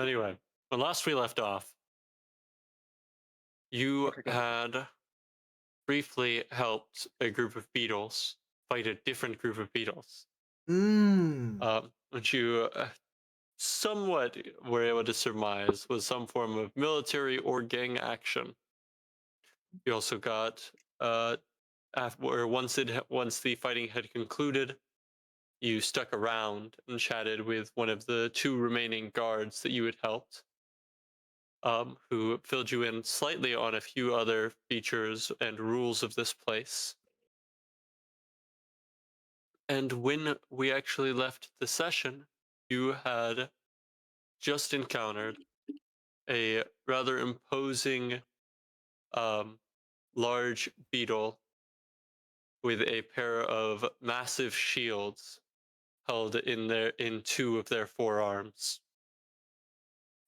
Anyway, when last we left off, you Okay, go. had briefly helped a group of beetles fight a different group of beetles. Mmm. Which you somewhat were able to surmise was some form of military or gang action. You also got, after, once the fighting had concluded, you stuck around and chatted with one of the two remaining guards that you had helped, who filled you in slightly on a few other features and rules of this place. And when we actually left the session, you had just encountered a rather imposing, um, large beetle with a pair of massive shields held in two of their forearms.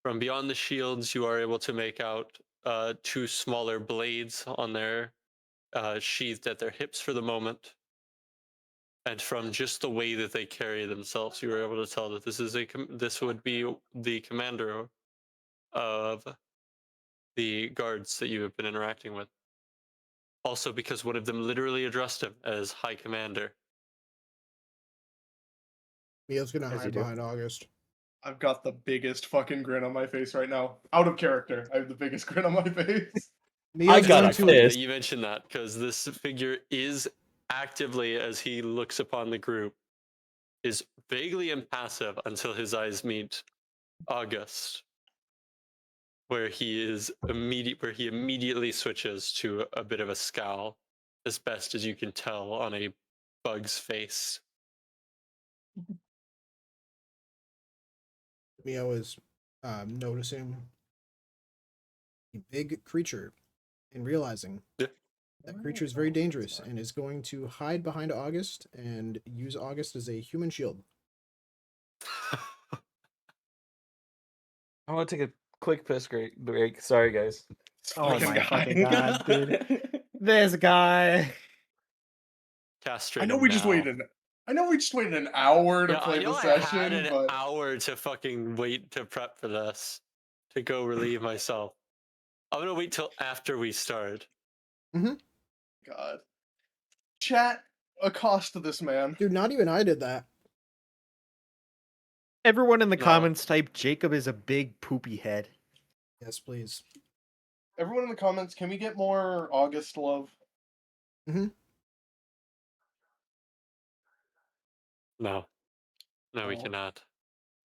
From beyond the shields, you are able to make out two smaller blades on their sheathed at their hips for the moment. And from just the way that they carry themselves, you were able to tell that this would be the commander of the guards that you have been interacting with. Also, because one of them literally addressed him as High Commander. Mio's gonna As you hide do. behind August. I've got the biggest fucking grin on my face right now. Out of character. I have the biggest grin on my face. Mio's got going It's a funny to. fist. that you mentioned that, because this figure is actively, as he looks upon the group, is vaguely impassive until his eyes meet August, where he immediately switches to a bit of a scowl, as best as you can tell on a bug's face. Mio is noticing a big creature and realizing Yeah. that creature is very dangerous and is going to hide behind August and use August as a human shield. I want to take a quick piss break. Sorry, guys. This Oh fucking my guy. fucking god, dude. This guy. Castrate I know him we just now. waited. I know we just waited an hour to Yeah, play I know the I had session, an but hour to fucking wait to prep for this, to go relieve myself. I'm gonna wait till after we start. God. Chat, accost this man. Dude, not even I did that. Everyone in the No. comments type Jacob is a big poopy head. Yes, please. Everyone in the comments, can we get more August love? No, we Oh. cannot.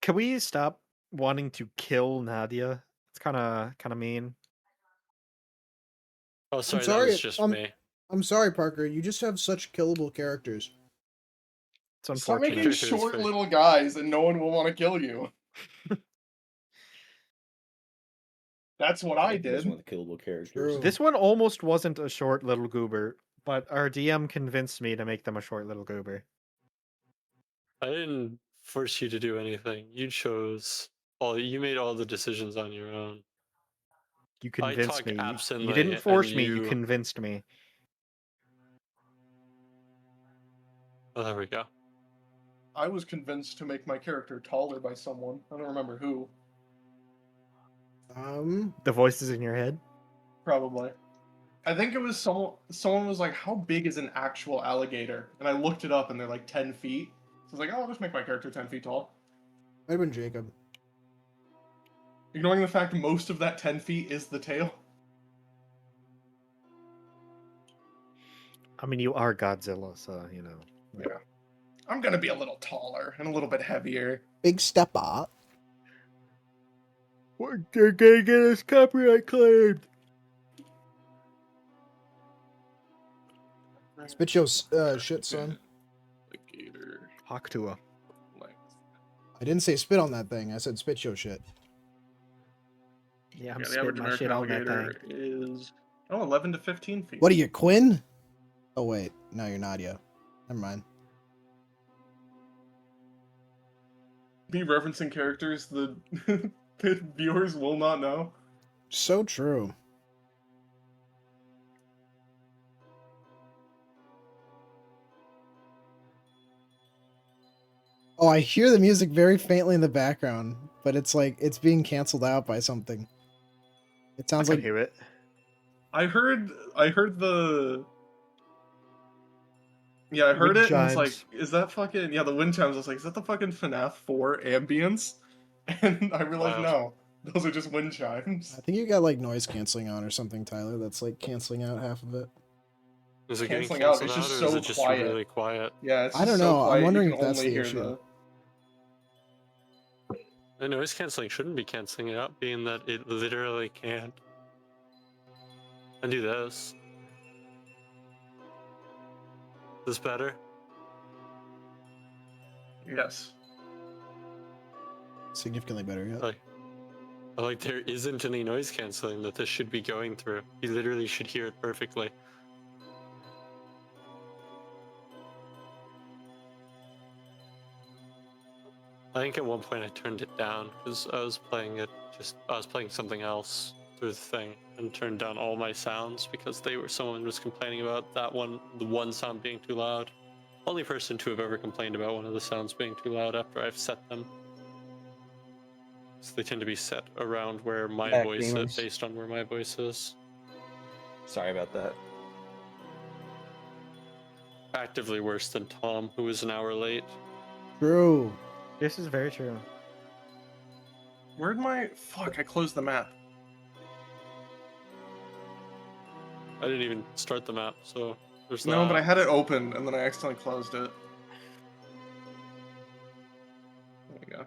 Can we stop wanting to kill Nadia? It's kind of mean. Oh, sorry, that sorry, was just me. I'm sorry, Parker. You just have such killable characters. It's Stop making unfortunate. Character is short funny. little guys and no one will want to kill you. That's what I That's did. one of the killable characters. True. This one almost wasn't a short little goober, but our DM convinced me to make them a short little goober. I didn't force you to do anything. You made all the decisions on your own. You I convinced talk me. You absently, didn't force and me. You convinced me. Oh, there we go. I was convinced to make my character taller by someone. I don't remember who. The voices in your head. Probably. I think it was someone was like, how big is an actual alligator? And I looked it up and they're like 10 feet. So I was like, oh, I'll just make my character 10 feet tall. Might have been Jacob. Ignoring the fact most of that 10 feet is the tail. I mean, you are Godzilla, so, you know. Yeah. I'm gonna be a little taller and a little bit heavier. Big step up. They're gonna get us copyright claimed. Spit your shit, son. Alligator Haktua. length. I didn't say spit on that thing. I said spit your shit. Yeah, I'm Yeah, the average spitting my American shit on that alligator thing. is 11 to 15 feet. What are you, Quinn? Oh wait, no, you're Nadia. Never mind. Me referencing characters the the viewers will not know. So true. Oh, I hear the music very faintly in the background. but it's like it's being canceled out by something. It I sounds can like hear it. I heard the I heard Wind it and was like, chimes. is that fucking the wind chimes? I was like, is that the fucking FNAF 4 ambience? And I realized Wow. no, those are just wind chimes. I think you got like noise canceling on or something, Tyler. That's like canceling out half of it. Is it getting Canceling out, canceled it's out, just or is so it just quiet. really quiet? Yeah, it's I just don't so know. I'm quiet. wondering You if can that's only the hear issue. The noise canceling shouldn't be canceling it out, being that it literally can't. And do this. This better? Yes. Significantly better, yeah. Like there isn't any noise canceling that this should be going through. You literally should hear it perfectly. I think at one point I turned it down because I was playing something else through the thing and turned down all my sounds because someone was complaining about the one sound being too loud. Only person to have ever complained about one of the sounds being too loud after I've set them. So they tend to be set around where my Back voice gamers. is, based on where my voice is. Sorry about that. Actively worse than Tom, who was an hour late. True. This is very true. Where'd my fuck? I closed the map. I didn't even start the map, so there's No, that. but I had it open and then I accidentally closed it. There we go.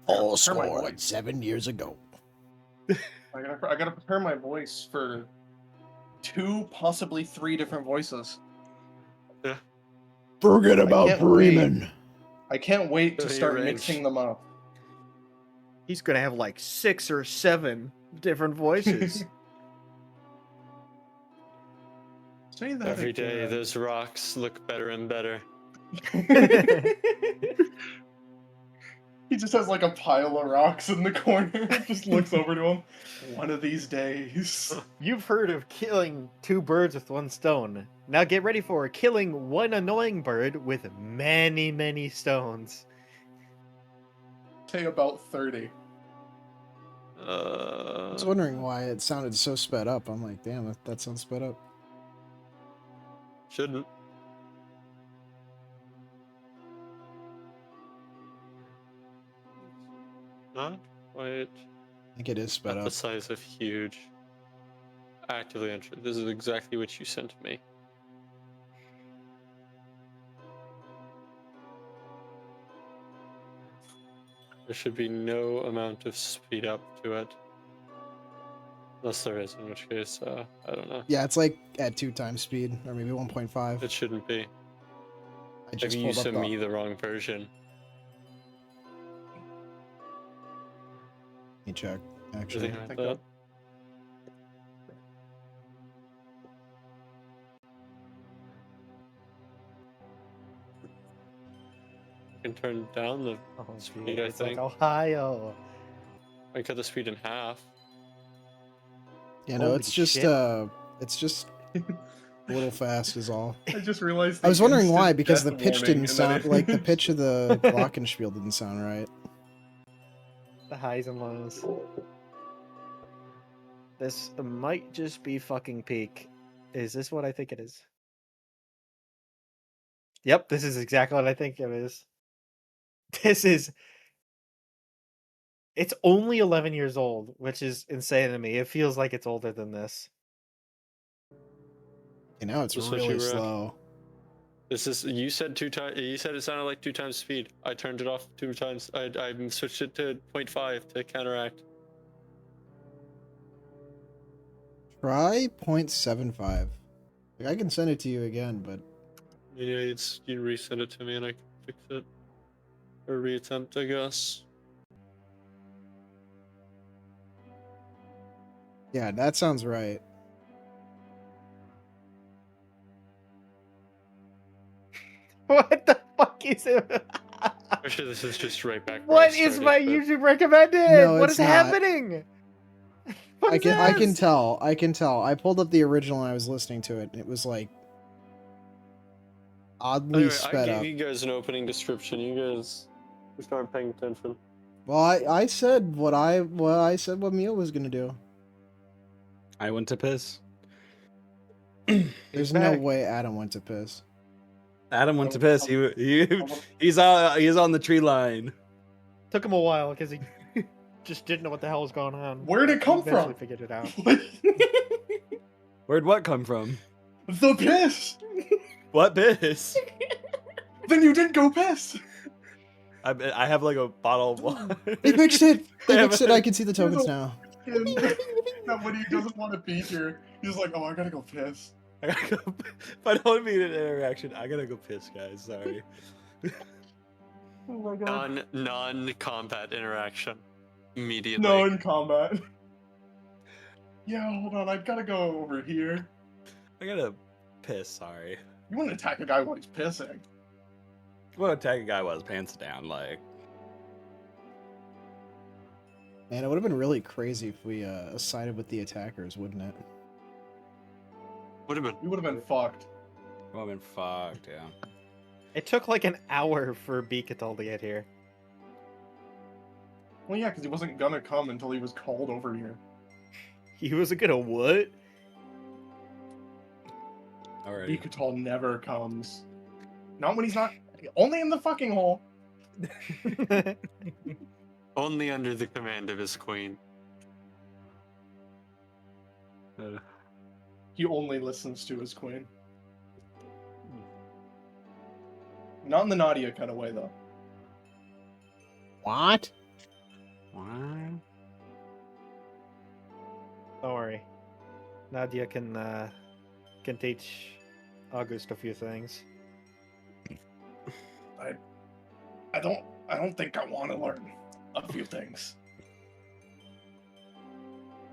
All Prepare my scored voice. 7 years ago. I gotta prepare my voice for 2, possibly 3 different voices. Forget about can't Freeman. I can't wait to Really start arranged. mixing them up. He's gonna have like 6 or 7 different voices. Say that Every day, again. those rocks look better and better. He just has like a pile of rocks in the corner. Just looks over to him. One of these days. You've heard of killing 2 birds with 1 stone. Now get ready for killing 1 annoying bird with many, many stones. Say about 30. I was wondering why it sounded so sped up. I'm like, damn, that sounds sped up. Shouldn't. Not quite I think it is sped at up. the size of huge. Actively interested. This is exactly what you sent me. There should be no amount of speed up to it. Unless there is, in which case, I don't know. Yeah, it's like at 2 times speed, or maybe 1.5. It shouldn't be. I Have just you pulled up sent me the... the wrong version? Let me check, I actually. think I think thought. I can turn down the Oh, speed, I it's like think. Ohio. I cut the speed in half. Yeah, no, Holy it's just shit. it's just a little fast is all. I just realized. I was the wondering why, instant because the death pitch warning didn't in that sound like the image. pitch of the glockenspiel didn't sound right. The highs and lows. This might just be fucking peak. Is this what I think it is? Yep, this is exactly what I think it is. This is... It's only 11 years old, which is insane to me. It feels like it's older than this. And now it's This is what you really were at. slow. This is you said 2 times. You said it sounded like 2 times speed. I turned it off 2 times. I switched it to 0.5 to counteract. Try 0.75. Like, I can send it to you again, but Yeah, you resend it to me and I can fix it or reattempt, I guess. yeah, that sounds right. What the fuck is it? I'm sure this is just right back. What is my YouTube recommended? No, What it's is not. happening? What I is can this? tell. I pulled up the original and I was listening to it, and it was like oddly Anyway, I sped gave up. you guys an opening description. You guys just aren't paying attention. Well, I said what Mia was gonna do. I went to piss. There's no back. way Adam went to piss. Adam went to piss. I- He's on the tree line. Took him a while because he just didn't know what the hell was going on. Where'd it He come eventually from? figured it out. Where'd what come from? The piss. What piss? Then you did go piss. I have like a bottle of water. They fixed it. They Damn fixed it. it. I can see the tokens a- now. And that when he doesn't want to be here, he's like, "Oh, I gotta go piss." I gotta go. If I don't want to be in an interaction, I gotta go piss, guys. Sorry. Oh my god. Non-combat interaction. Immediately. No, in combat. Yeah, hold on. I gotta go over here. I gotta piss. Sorry. You wouldn't attack a guy while he's pissing. I'm gonna attack a guy while his pants down. Like, Man, it would have been really crazy if we sided with the attackers, wouldn't it? Would have been. You would have been fucked. well, I've been fucked. Yeah. It took like an hour for Beakatal to get here. Well, yeah, because he wasn't gonna come until he was called over here. He was gonna what? Alrighty. Ikatal never comes. Not when he's not. Only in the fucking hole. Only under the command of his queen. He only listens to his queen. Not in the Nadia kind of way, though. What? What? Don't worry. Nadia can teach August a few things. I don't think I want to learn a few things.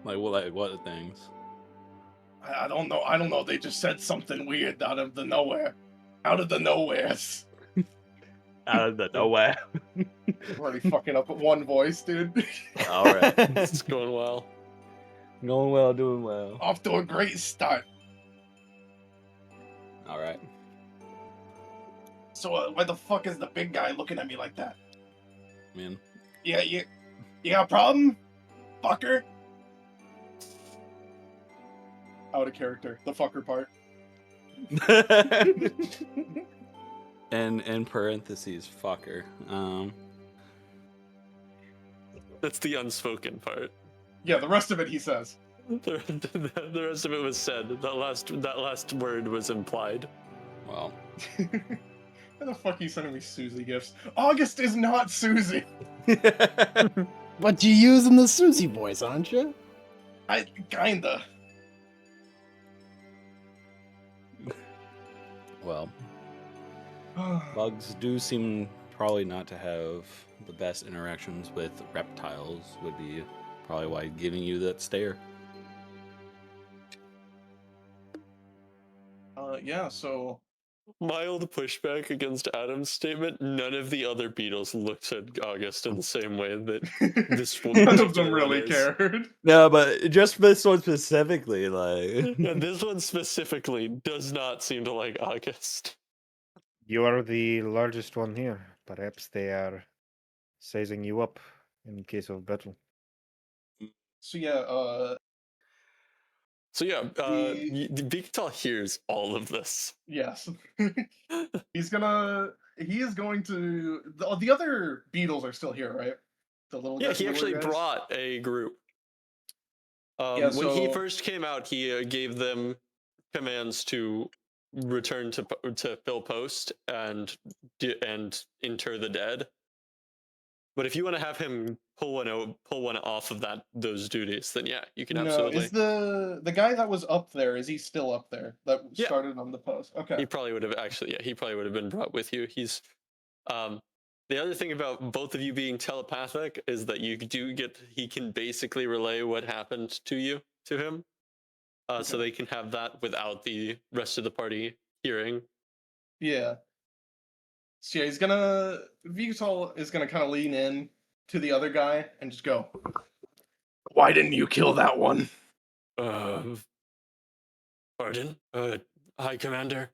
Like what things? I don't know. I don't know. They just said something weird out of the nowhere. Out of the nowheres. Out of the nowhere. I'm already fucking up at one voice, dude. All right. It's going well. Going well, doing well. Off to a great start. All right. So why the fuck is the big guy looking at me like that? Man. Yeah, you got a problem, fucker? Out of character. The fucker part. And in parentheses, fucker. That's the unspoken part. Yeah, the rest of it he says. The rest of it was said. That last word was implied. Well. Why the fuck are you sending me Susie gifts? August is not Susie. But you using the Susie voice, aren't you? I kinda. Well, bugs do seem probably not to have the best interactions with reptiles. Would be probably why giving you that stare. Yeah, so Mild pushback against Adam's statement. None of the other beetles looked at August in the same way that this one. none of them particular really one is. cared. No, but just this one specifically, like. And this one specifically does not seem to like August. You are the largest one here. Perhaps they are sizing you up in case of battle. So yeah, So yeah, The- Bigtal hears all of this. yes. He is going to the other beetles are still here, right? The little Yeah, guys, he the actually little guys? brought a group. Yeah, When he so- first came out, he gave them commands to return to fill post and inter the dead. But if you want to have him pull one off of those duties, then yeah, you can No, absolutely. is the guy that was up there, is he still up there? That Yeah. started on the post. Okay. He probably would have he probably would have been brought with you. He's the other thing about both of you being telepathic is that he can basically relay what happened to you to him. So they can have that without the rest of the party hearing. Yeah. So yeah, Vigatal is gonna kind of lean in to the other guy and just go, "Why didn't you kill that one?" Pardon? High Commander?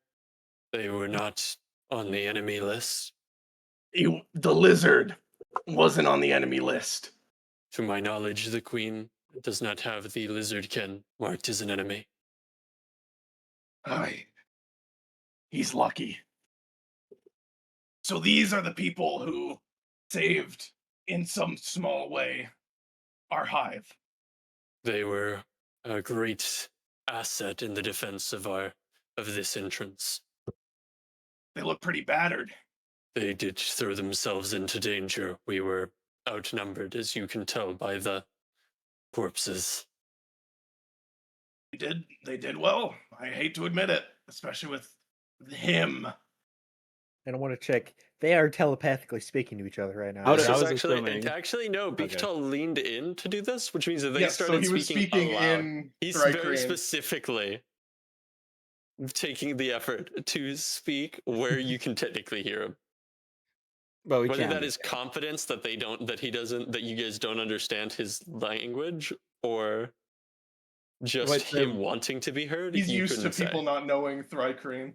They were not On the enemy list? The lizard wasn't on the enemy list. To my knowledge, the Queen does not have the lizardkin marked as an enemy. Aye. He's lucky. So these are the people who saved, in some small way, our hive. They were a great asset in the defense of this entrance. They look pretty battered. They did throw themselves into danger. We were outnumbered, as you can tell by the corpses. They did well. I hate to admit it, especially with him. And I want to check. They are telepathically speaking to each other right now. I was- This right? is was actually, assuming. no. Okay. Beachtal leaned in to do this, which means that they Yes, so started he was speaking aloud. in He's Thrycreen. very specifically taking the effort to speak where you can technically hear him. But we Whether can't. that is confidence that that you guys don't understand his language, or just Wait, him wanting to be heard, He's you used to couldn't say. people not knowing Thrycreen.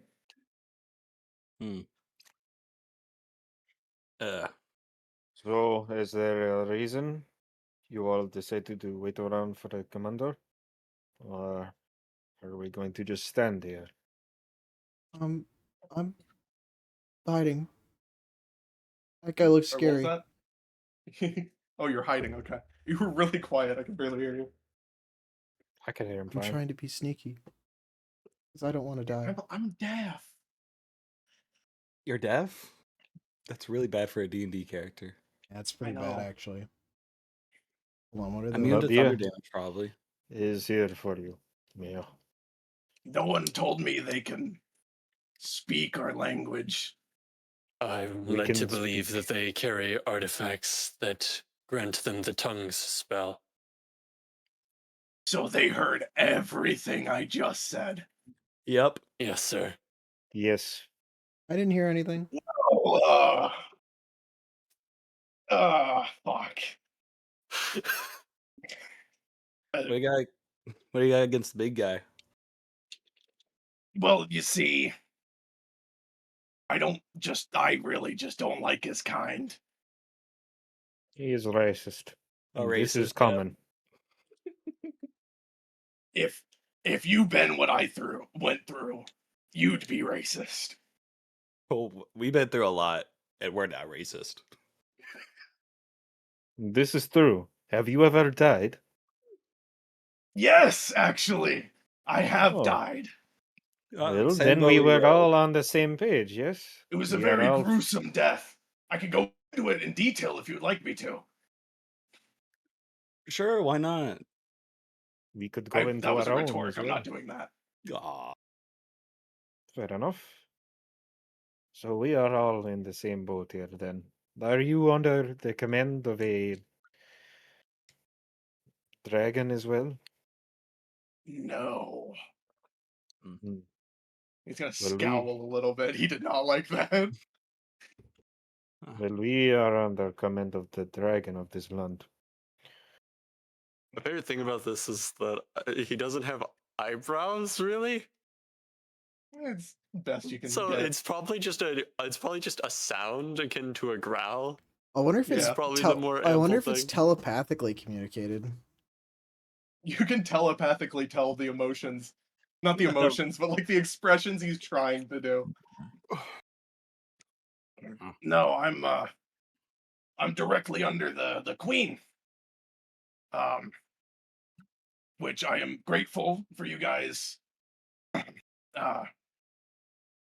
So, is there a reason you all decided to wait around for the commander? Or are we going to just stand here? I'm hiding. That guy looks Sorry, what scary. was that? Oh, you're hiding. Okay. You were really quiet. I can barely hear you. I can hear him I'm fine. trying to be sneaky. Because I don't want to die. I'm deaf. You're deaf? That's really bad for a D&D character. That's pretty bad, know. actually. Hold on, what are the... Immune to Love ya. thunder damage, probably. Is here for you. Yeah. No one told me they can speak our language. I'm We led to can believe that they carry artifacts that grant them the tongue's spell. So they heard everything I just said. Yep. Yes, sir. Yes. I didn't hear anything. Oh, fuck. What do you got against the big guy? Well, you see, I really just don't like his kind. He is racist. A And this is racist, yeah. common. If you've been what I went through, you'd be racist. Oh, we've been through a lot, and we're not racist. This is true. Have you ever died? Yes, actually, I have Oh. died. Well, same then boat we we were rode. all on the same page, yes? It was a We are very all- gruesome death. I could go into it in detail if you would like me to. Sure, why not? We could go into That was a our own rhetoric. as I'm well. not doing that. Aw. Fair enough. So we are all in the same boat here then. Are you under the command of a dragon as well? No. Mhm. He's gonna Well, scowl a little bit. He did not like that. Well, we are under command of the dragon of this land. My favorite thing about this is that he doesn't have eyebrows, really. It's best you can So get. it's probably just a sound akin to a growl. I wonder if it's Yeah. Probably the more I wonder if ample it's thing. telepathically communicated. You can telepathically tell the emotions. Not the emotions, but like the expressions he's trying to do. No, I'm directly under the queen. Which I am grateful for you guys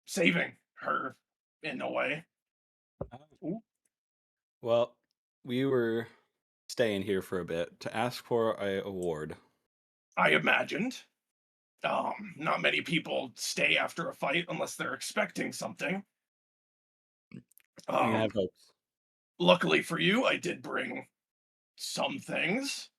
saving her in a way. Well, we were staying here for a bit to ask for a award. I imagined. Not many people stay after a fight unless they're expecting something. We have hopes. Luckily for you, I did bring some things.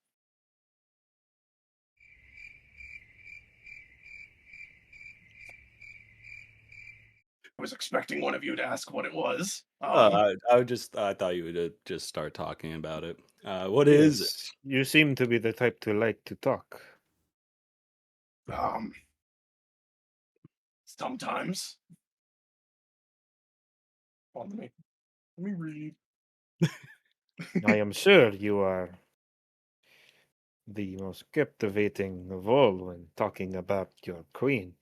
I was expecting one of you to ask what it was. I thought you would just start talking about it. What is it? Yes, you seem to be the type to like to talk. Sometimes on me. Let me read. I am sure you are the most captivating of all when talking about your queen.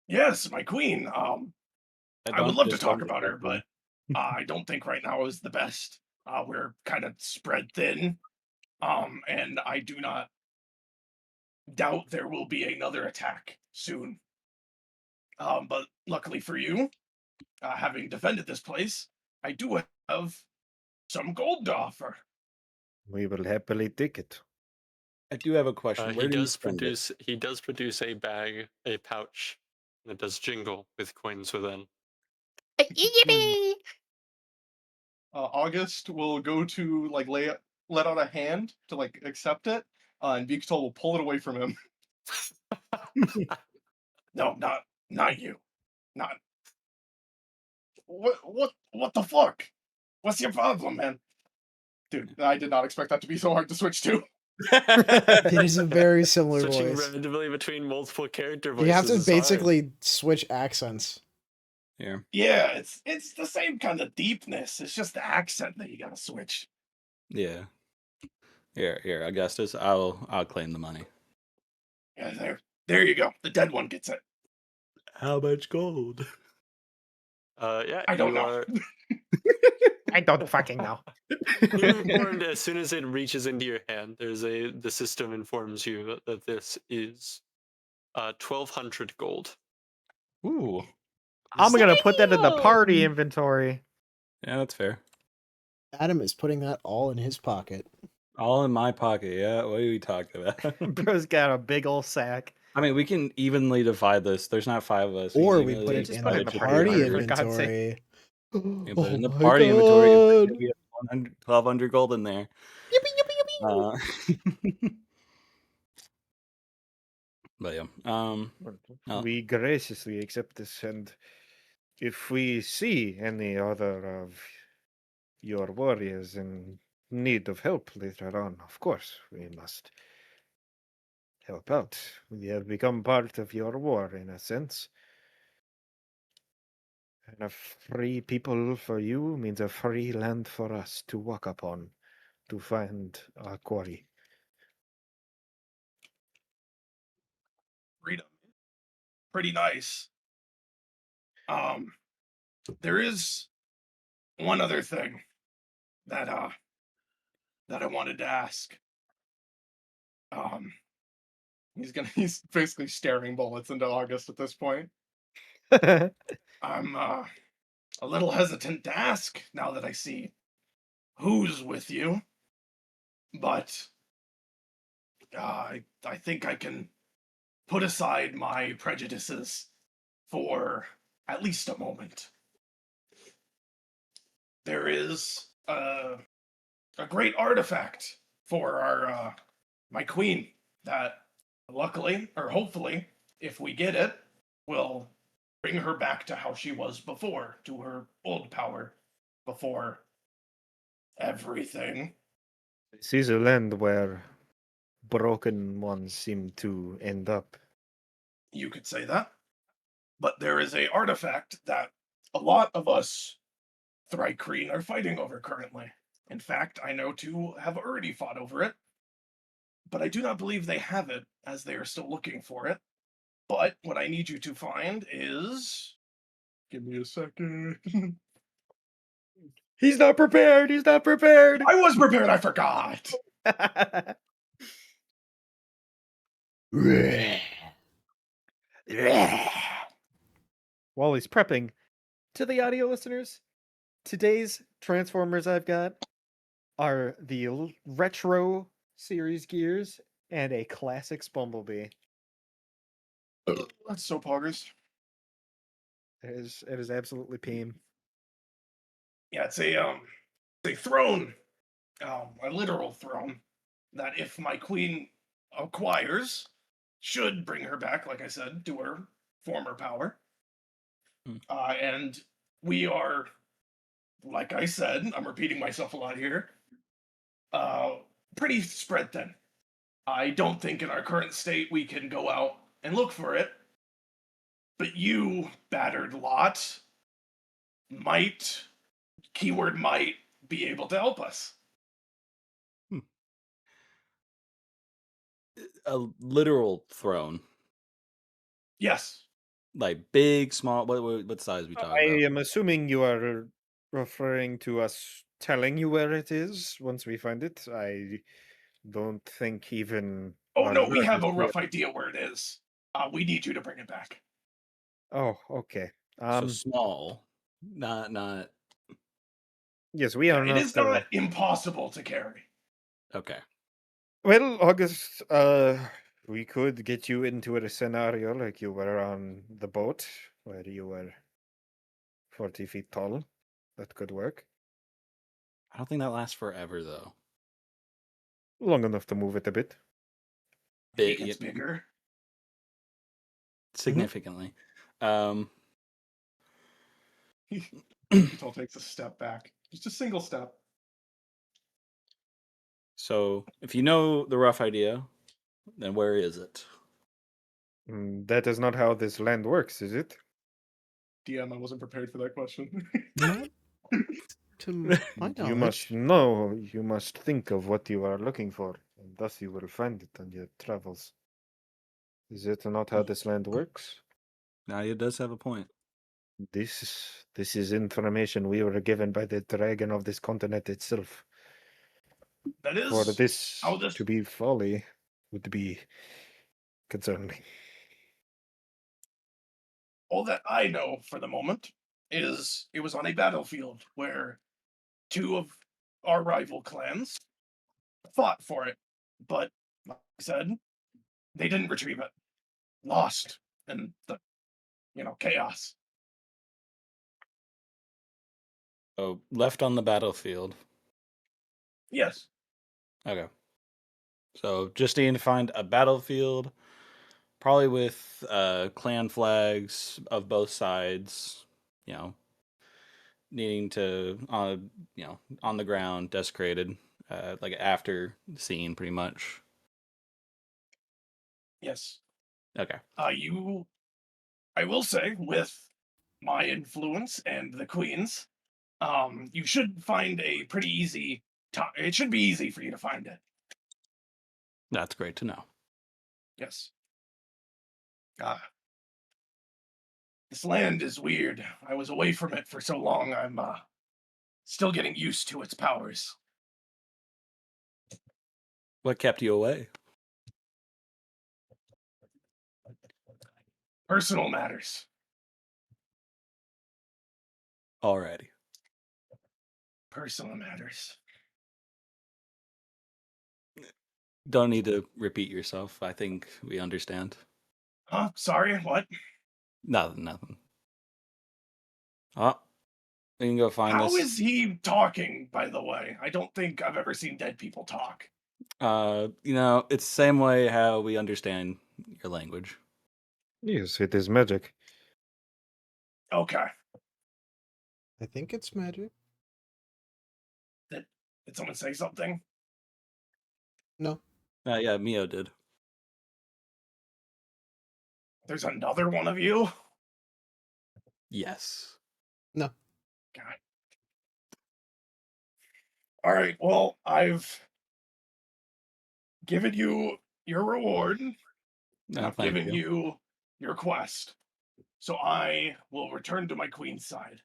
Yes, my queen. I I would don't love to just don't talk about her, respect but them. I don't think right now is the best. We're kind of spread thin. And I do not doubt there will be another attack soon. But luckily for you, having defended this place, I do have some gold to offer. We will happily take it. I do have a question. He Where do you does spend it? produce a bag, a pouch that does jingle with coins within. Yippee! August will go to like let out a hand to like accept it, and Viktor will pull it away from him. No, not you. Not what the fuck? What's your problem, man? Dude, I did not expect that to be so hard to switch to. It is a very similar Switching voice. randomly between multiple character voices You have to is hard. basically switch accents. Here. Yeah, it's the same kind of deepness. It's just the accent that you gotta switch. Yeah. Here, Augustus. I'll claim the money. Yeah, there you go. The dead one gets it. How much gold? Yeah, I don't you know. are I don't fucking know. you're informed as soon as it reaches into your hand. The system informs you that this is 1,200 gold. Ooh. I'm gonna put that in the party Damn! inventory. Yeah, that's fair. Adam is putting that all in his pocket. All in my pocket. Yeah. What are we talking about? Bro's got a big old sack. I mean, we can evenly divide this. There's not 5 of us. Or can we evenly put it just in put it the in the divide party party inventory, for God's sake. inventory. You can put it in the Oh my party inventory. God. We have 1,200 gold in there. Yippee, yippee, yippee. But yeah. Oh. We graciously accept this, and if we see any other of your warriors in need of help later on, of course, we must help out. We have become part of your war, in a sense. And a free people for you means a free land for us to walk upon to find our quarry. Freedom. Pretty nice. There is one other thing that that I wanted to ask. Um, he's basically staring bullets into August at this point. I'm a little hesitant to ask now that I see who's with you, but I think I can put aside my prejudices for at least a moment. There is a great artifact for our my queen that luckily or hopefully if we get it will bring her back to how she was before, to her old power before everything. This is a land where broken ones seem to end up. You could say that. But there is a artifact that a lot of us Thrycreen are fighting over currently. In fact, I know two have already fought over it, but I do not believe they have it, as they are still looking for it. But what I need you to find is. Give me a second. He's not prepared. He's not prepared. I was prepared, I forgot! While he's prepping, to the audio listeners, today's Transformers I've got are the retro series gears and a classics Bumblebee. That's so poggers. It is absolutely pain. Yeah, it's a throne, a literal throne that if my queen acquires, should bring her back, like I said, to her former power. Hmm. And we are, like I said, I'm repeating myself a lot here, pretty spread thin. I don't think in our current state we can go out and look for it. But you, battered lot, might, keyword might, be able to help us. A literal throne, Yes. like big, small. What size are we I talking about? am assuming you are referring to us telling you where it is once we find it. I don't think even Oh, our no, we word have is a clear. rough idea where it is. We need you to bring it back. Oh, okay. So small, not. Yes, we Yeah, are it not. is not impossible to carry. Okay. Well, August, we could get you into a scenario like you were on the boat, where you were 40 feet tall. That could work. I don't think that lasts forever though. Long enough to move it a bit. It gets bigger. Significantly. Paul takes a step back. Just a single step. So if you know the rough idea, then where is it? That is not how this land works, is it? DM, I wasn't prepared for that question. Not to my You must knowledge. know, you must think of what you are looking for, and thus you will find it on your travels. Is it not how this land works? Nadia does have a point. This is information we were given by the dragon of this continent itself. That For is this how this. to be folly would be concerning. All that I know for the moment is it was on a battlefield where two of our rival clans fought for it, but like I said, they didn't retrieve it. Lost in the chaos. So left on the battlefield. Yes. Okay. So just needing to find a battlefield, probably with clan flags of both sides. You know, needing to on the ground, desecrated, like after scene, pretty much. Yes. Okay. I will say, with my influence and the Queen's, you should find a pretty easy time. It should be easy for you to find it. That's great to know. Yes. This land is weird. I was away from it for so long, I'm still getting used to its powers. What kept you away? Personal matters. Alrighty. Personal matters. Don't need to repeat yourself. I think we understand. Huh? Sorry, what? Nothing. Oh, we can go find How this. is he talking, by the way? I don't think I've ever seen dead people talk. It's the same way how we understand your language. Yes, it is magic. Okay. I think it's magic. Did someone say something? No. Yeah, Mio did. There's another one of you? Yes. No. God. All right, well, I've given you your reward, and No, I've thank given you. you your quest. So I will return to my queen's side,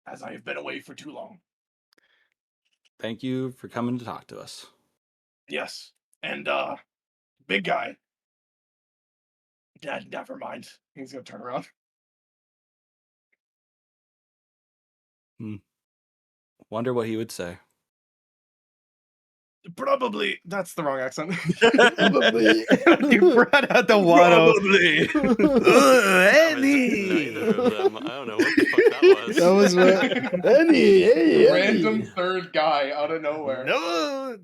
as I have been away for too long. Thank you for coming to talk to us. Yes. And big guy. Dad, never mind. He's gonna turn around. Wonder what he would say. Probably that's the wrong accent. Probably. You brought out the Watto. Neither of them. I don't know what the fuck that was. That was what. Eddie. Random third guy out of nowhere. No,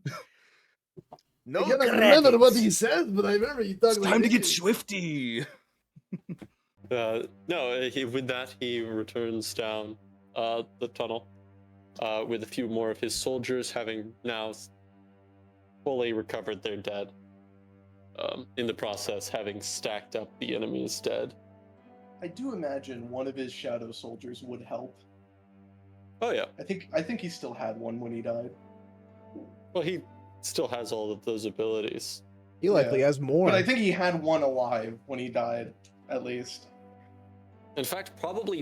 no I cannot credits. remember what he said, but I remember he talked It's like time to get this. swifty. No, with that, he returns down the tunnel with a few more of his soldiers, having now fully recovered their dead. In the process, having stacked up the enemy's dead. I do imagine one of his shadow soldiers would help Oh yeah. I think he still had one when he died. Well, he still has all of those abilities. He likely has more. But I think he had one alive when he died, at least. In fact, probably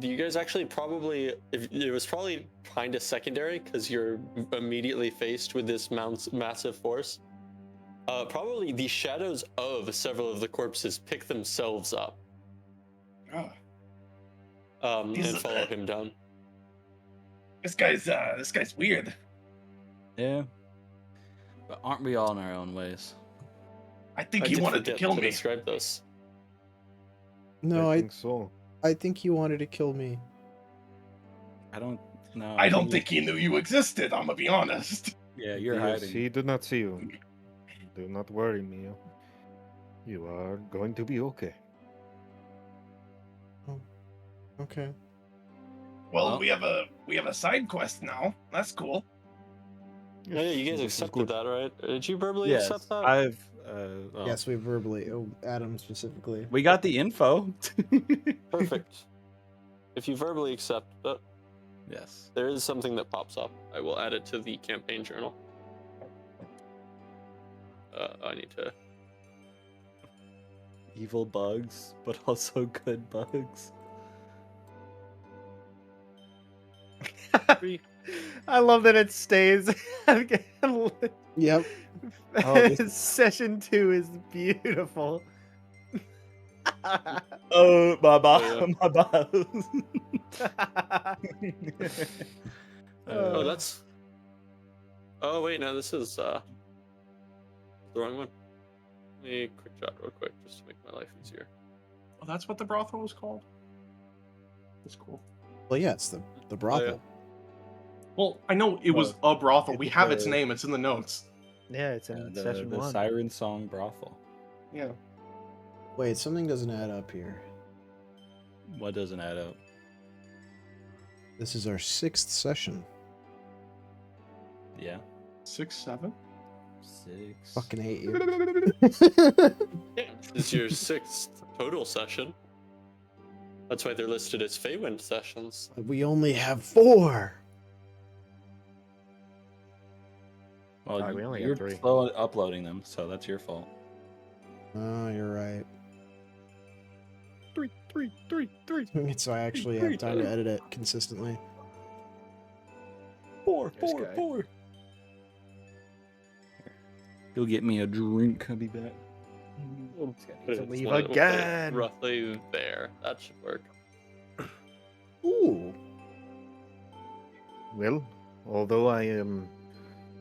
you guys actually probably it was probably kind of secondary because you're immediately faced with this massive force. Probably the shadows of several of the corpses pick themselves up Ah, and follow him down. This guy's weird. Yeah. But aren't we all in our own ways? I think I he did wanted to forget kill me. describe those. No, I I think so. think he wanted to kill me. I don't know. I don't think he knew you existed, I'm gonna be honest. Yeah, you're Yes, hiding. he did not see you. Do not worry, Mio. You are going to be okay. Okay. Well, Well- we have a side quest now. That's cool. Oh, yeah, you guys this is accepted good. that, right? Did you verbally Yes, accept that? I've. Well, Yes, we verbally. Oh, Adam specifically. we got the info. Perfect. If you verbally accept it, Yes. there is something that pops up. I will add it to the campaign journal. I need to. Evil bugs, but also good bugs. I love that it stays. Yep. Oh, Session 2 is beautiful. Oh, my yeah. my bugs. Oh, that's. Oh wait, no, this is the wrong one. Let me quick chat real quick just to make my life easier. Oh, that's what the brothel was called? That's cool. Well, yeah, it's the brothel. Well, I know it was a brothel. We it's have its the- name. It's in the notes. Yeah, it's in the session 1. Siren Song brothel. Yeah. Wait, something doesn't add up here. What doesn't add up? This is our 6th session. Yeah. 6, 7? 6. Fucking hate you. Yeah, this is your 6th total session. That's why they're listed as Feywind sessions. We only have 4. Well, Sorry, we only got you're 3. slow at uploading them, so that's your fault. Oh, you're right. 3. So I actually have time to edit it consistently. 4, This guy. 4. Go get me a drink. I'll be back. We'll Put it put leave one little bit again. Roughly there. That should work. Ooh. Well, although I am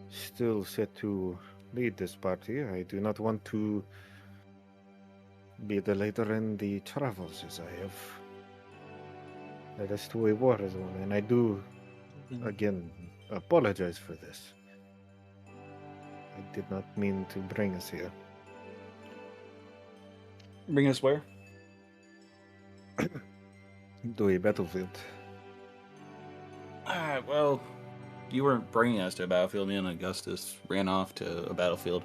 still set to lead this party, I do not want to be the leader in the travels, as I have led us to a war zone, and I do again apologize for this. I did not mean to bring us here. Bring us where? To a battlefield. Well, you weren't bringing us to a battlefield. Me and Augustus ran off to a battlefield.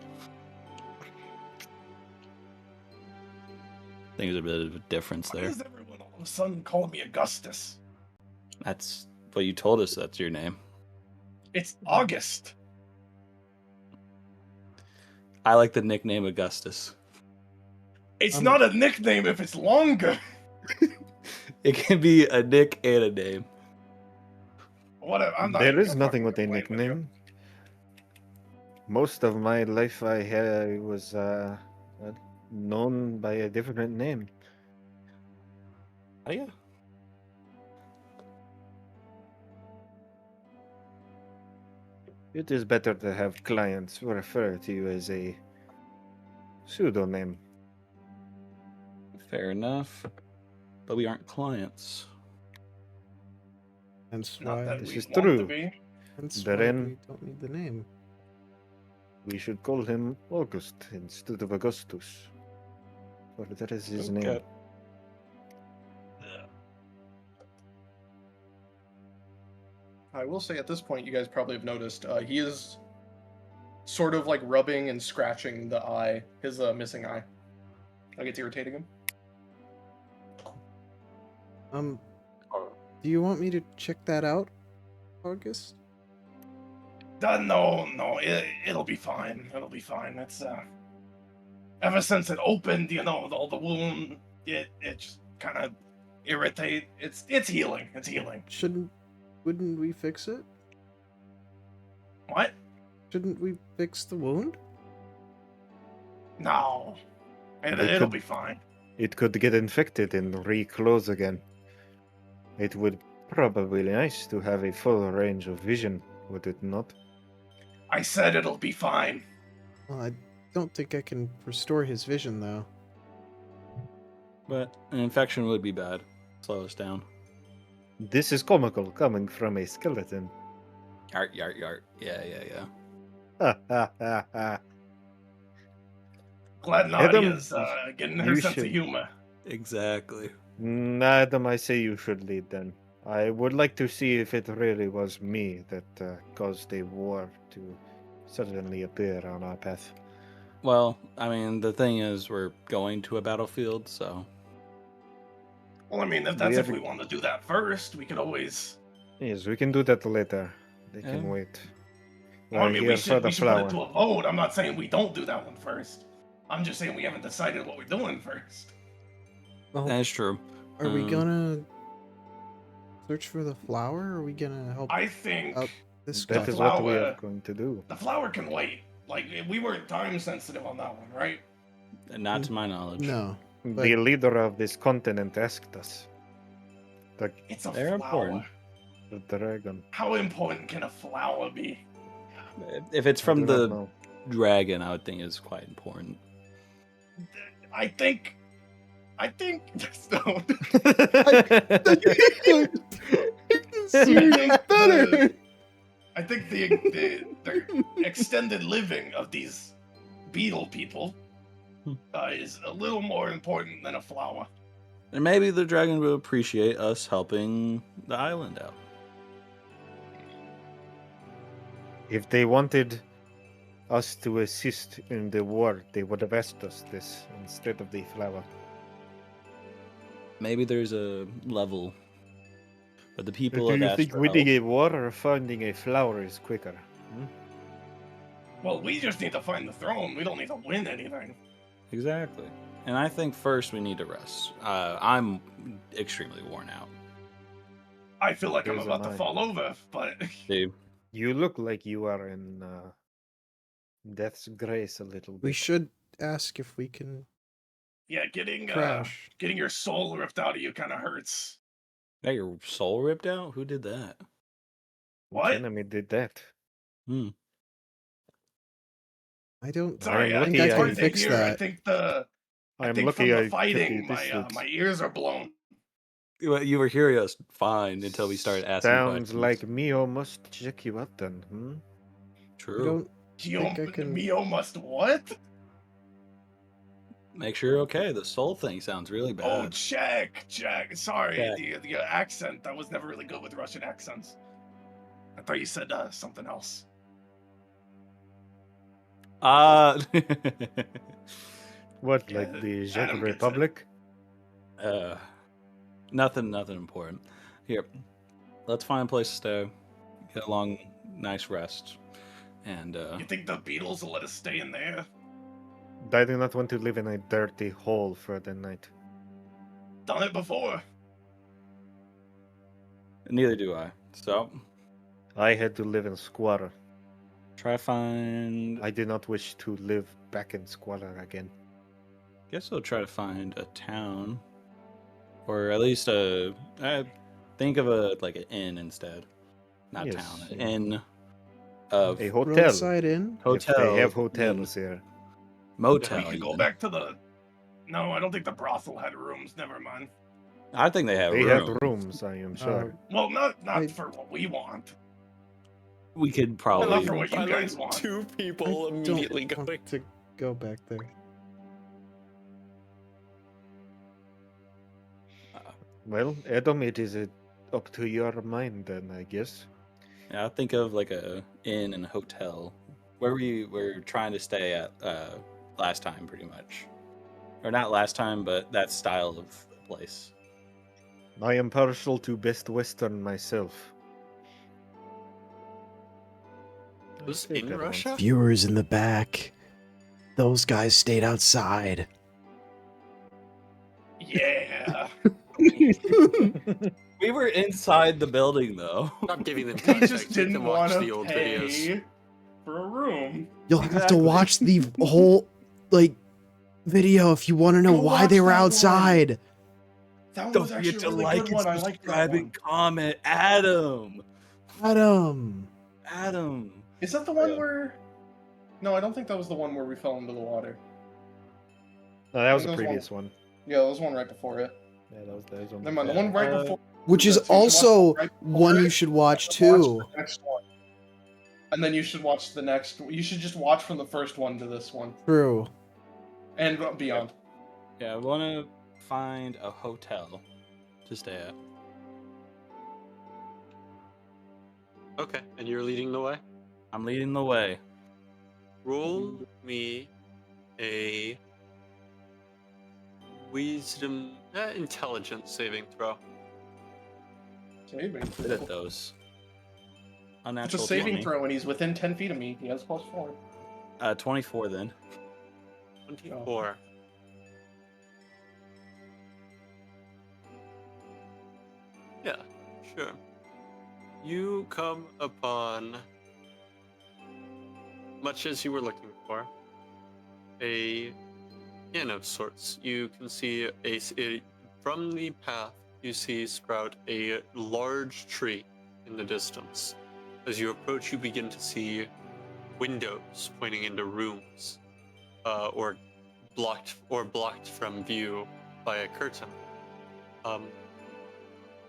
I think there's a bit of a difference Why there. does everyone all of a sudden call me Augustus? That's what you told us. That's your name. It's August. I like the nickname Augustus. It's not a nickname if it's longer. It can be a nick and a name. Whatever. I'm not There even is gonna nothing fucking with a complain with you. nickname. Most of my life I was known by a different name. Oh yeah. It is better to have clients refer to you as a pseudonym. Fair enough. But we aren't clients. Hence Not why, that This we is want to true. be. hence Therein- why we don't need the name. We should call him August instead of Augustus. For that is his name. Okay. I will say at this point, you guys probably have noticed, he is sort of like rubbing and scratching the eye, his missing eye. Like it's irritating him. Do you want me to check that out, August? No, it'll be fine. It'll be fine. It's ever since it opened, all the wound, it just kind of irritate. It's healing. It's healing. Wouldn't we fix it? What? Shouldn't we fix the wound? No, It it'll could- be fine. It could get infected and reclose again. It would probably be nice to have a full range of vision, would it not? I said it'll be fine. Well, I don't think I can restore his vision, though. But an infection would be bad. Slow us down. This is comical coming from a skeleton. Yart, yart, yart. Yeah. Ha ha ha ha. Glad Adam, Nadia's getting her you sense of should- humor. Exactly. Adam, I say you should lead then. I would like to see if it really was me that caused a war to suddenly appear on our path. Well, I mean, the thing is, we're going to a battlefield, so Well, I mean, if we want to do that first, we could always. Yes, we can do that later. They can Yeah. wait. Well, I We're mean, here we for should the put flower. it to a vote. I'm not saying we don't do that one first. I'm just saying we haven't decided what we're doing first. Well, that's true. are we um, gonna search for the flower? Or are we gonna help I think out this That guy? is what we Flower. are going to do. the flower can wait. Like, we weren't time sensitive on that one, right? Not to my knowledge. No. But- The leader of this continent asked us. It's a They're flower. important. The dragon. How important can a flower be? If it's I from do not the know. dragon, I would think it's quite important. I think. No. Serious better. I think the extended living of these beetle people is a little more important than a flower. And maybe the dragon will appreciate us helping the island out. If they wanted us to assist in the war, they would have asked us this instead of the flower. Maybe there's a level. But the people Do have you asked think for winning help. a war or finding a flower is quicker? Well, we just need to find the throne. We don't need to win anything. Exactly. And I think first we need to rest. I'm extremely worn out. I feel like I'm Here's about to mine. fall over, but Dude, You look like you are in death's grace a little bit. We should ask if we can yeah, getting crash. your soul ripped out of you kind of hurts. got your soul ripped out? Who did that? Which What? enemy did that? Hmm. I don't Sorry, I am think lucky I I can hard to fix hear. that. I think the I'm from lucky the I fighting, could do this. my ears are blown. You were hearing us fine until we started asking Sounds questions. like Mio must check you out then. I True. don't Geo, think I can- Mio must what? Make sure you're okay. The soul thing sounds really Oh, bad. check. Sorry, Check. the accent. I was never really good with Russian accents. I thought you said something else. Uh, What, Yeah, like the Adam Czech gets it. Republic? nothing important. Here, let's find a place to stay. Get a long, nice rest. And, You think the Beatles will let us stay in there? I do not want to live in a dirty hole for the night. Done it before. neither do I. So, I had to live in squalor. try to find. I do not wish to live back in squalor again. Guess we'll try to find a town, or at least think of an inn instead, not Yes, town, an yeah. inn of A hotel. Roadside inn. If they hotel, have hotels here. motel. We could go even. back to the. No, I don't think the brothel had rooms. Never mind. I think they have They room. have rooms, I am sure. Well, not I- for what we want. We could Not probably. for what you I guys like want. two people I immediately don't going. want to go back there. Well, Adam, it is up to your mind then, I guess. Yeah, I think of like a inn and a hotel where we were trying to stay at last time, pretty much, or not last time, but that style of place. I am partial to Best Western myself. I Was stayed in there Russia? once. Viewers in the back. Those guys stayed outside. Yeah. We were inside the building though. Stop giving them He context. just Make didn't them want watch to the old pay videos. for a room. You'll have to Exactly. watch the whole video if you want to know Go why watch they were that one. outside. That one Don't was forget actually to a really like good and one. I liked that subscribe one. and comment. Adam. Adam. Is that the one Yeah. where? No, I don't think that was the one where we fell into the water. No, that was think the there was previous one. Yeah, there was one right before it. Yeah, that was one. Never mind, the Yeah. one right before. Which is that, so you should watch also the right before one you it, should watch watch too. the next one. And then you should watch the next. You should just watch from the first one to this one True. and beyond. Yeah, I want to find a hotel to stay at. Okay, and you're leading the way? I'm leading the way. Roll me a wisdom intelligence saving throw. Saving Good at throw. those. It's a Unnatural saving 20. throw, and he's within 10 feet of me. He has +4. 24 then. 24. Yeah, sure. You come upon, much as you were looking for, a inn of sorts. You can see from the path, you see sprout a large tree in the distance. As you approach, you begin to see windows pointing into rooms, or blocked from view by a curtain.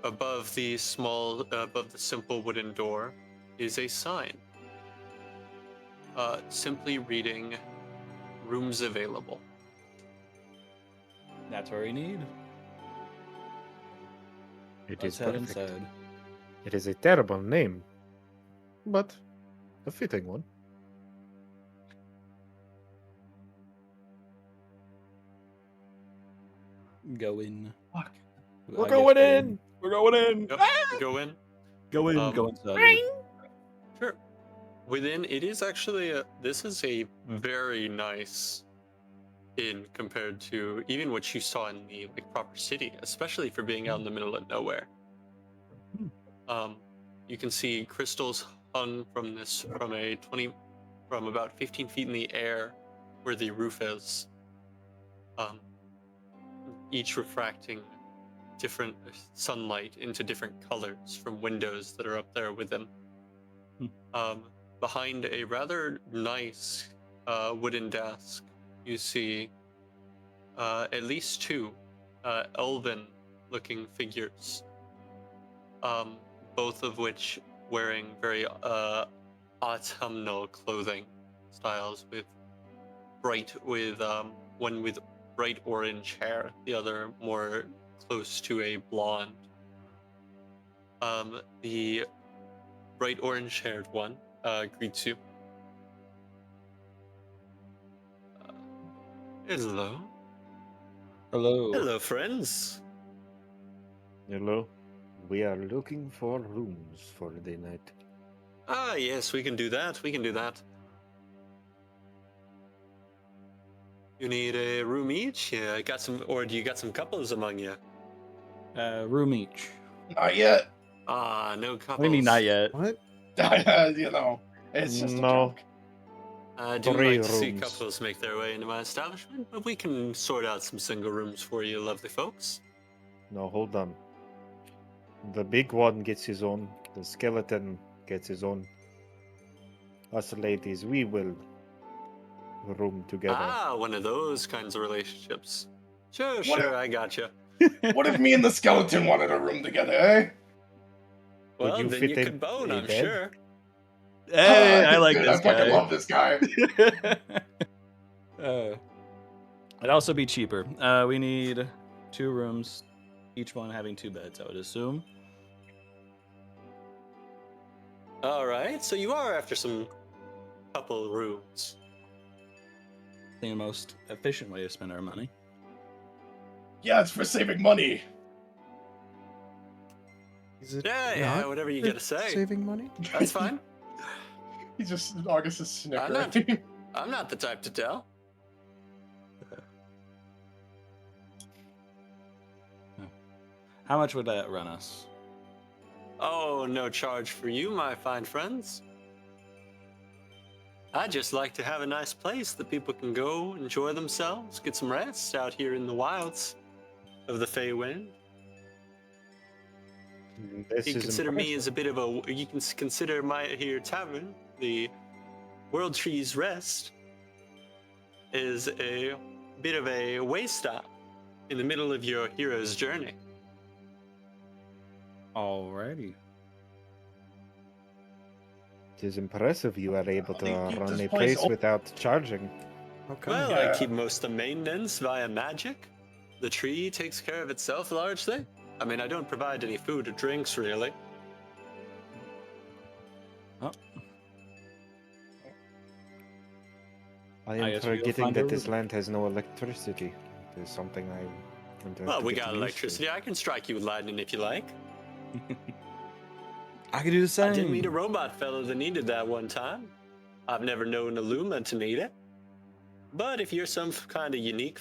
Above the simple wooden door is a sign, simply reading "Rooms available." That's what we need. It Let's is head perfect. inside. It is a terrible name, but a fitting one. Go in. Fuck. We're I going guess in. We're going in. Yep, go in. Go in. Um, Go inside. Sure. Within, it is actually this is a very nice inn compared to even what you saw in the proper city, especially for being out in the middle of nowhere. You can see crystals hung from about 15 feet in the air where the roof is. Each refracting different sunlight into different colors from windows that are up there within. Behind a rather nice wooden desk, you see at least two elven-looking figures, both of which wearing very autumnal clothing styles, one with bright orange hair, the other more close to a blonde. The bright orange-haired one greets you. Hello. Hello. Hello, friends. Hello. We are looking for rooms for the night. Ah, yes, we can do that. We can do that. You need a room each? Yeah, I got some, or do you got some couples among you? Room each. Not yet. Ah, no couples. What do you mean not yet? What? You know, it's just a No. joke. I do 3 like to see rooms. couples make their way into my establishment, but we can sort out some single rooms for you, lovely folks. No, hold on. The big one gets his own. The skeleton gets his own. Us ladies, we will room together. Ah, one of those kinds of relationships. Sure, What sure, if- I gotcha. What if me and the skeleton wanted a room together, eh? Would Well, you then fit you in could bone, a I'm bed? sure. Hey, I like Dude, this I fucking guy. love this guy. It'd also be cheaper. We need 2 rooms, each one having 2 beds, I would assume. All right, so you are after some couple rooms. I think the most efficient way to spend our money. Yeah, it's for saving money. Is it Yeah, not whatever you for gotta say. saving money? That's fine. He's just August is I'm not- snickering. I'm not the type to tell. How much would that run us? Oh, no charge for you, my fine friends. I just like to have a nice place that people can go enjoy themselves, get some rest out here in the wilds of the Feywind. This You can is consider me impressive. as a bit of a. You can consider my here tavern, the World Tree's Rest, is a bit of a way stop in the middle of your hero's journey. Alrighty. It is impressive you are able How do you to keep run this a place place open? without charging. Okay. Well, I Yeah. keep most of the maintenance via magic. The tree takes care of itself largely. I mean, I don't provide any food or drinks really. Oh, I I am guess we'll forgetting find that a this room. land has no electricity. It is something I'm going to have Well, to we get got used to. electricity. I can strike you with lightning if you like. I could do the same. I did meet a robot fellow that needed that one time. I've never known a Luma to need it. But if you're some kind of unique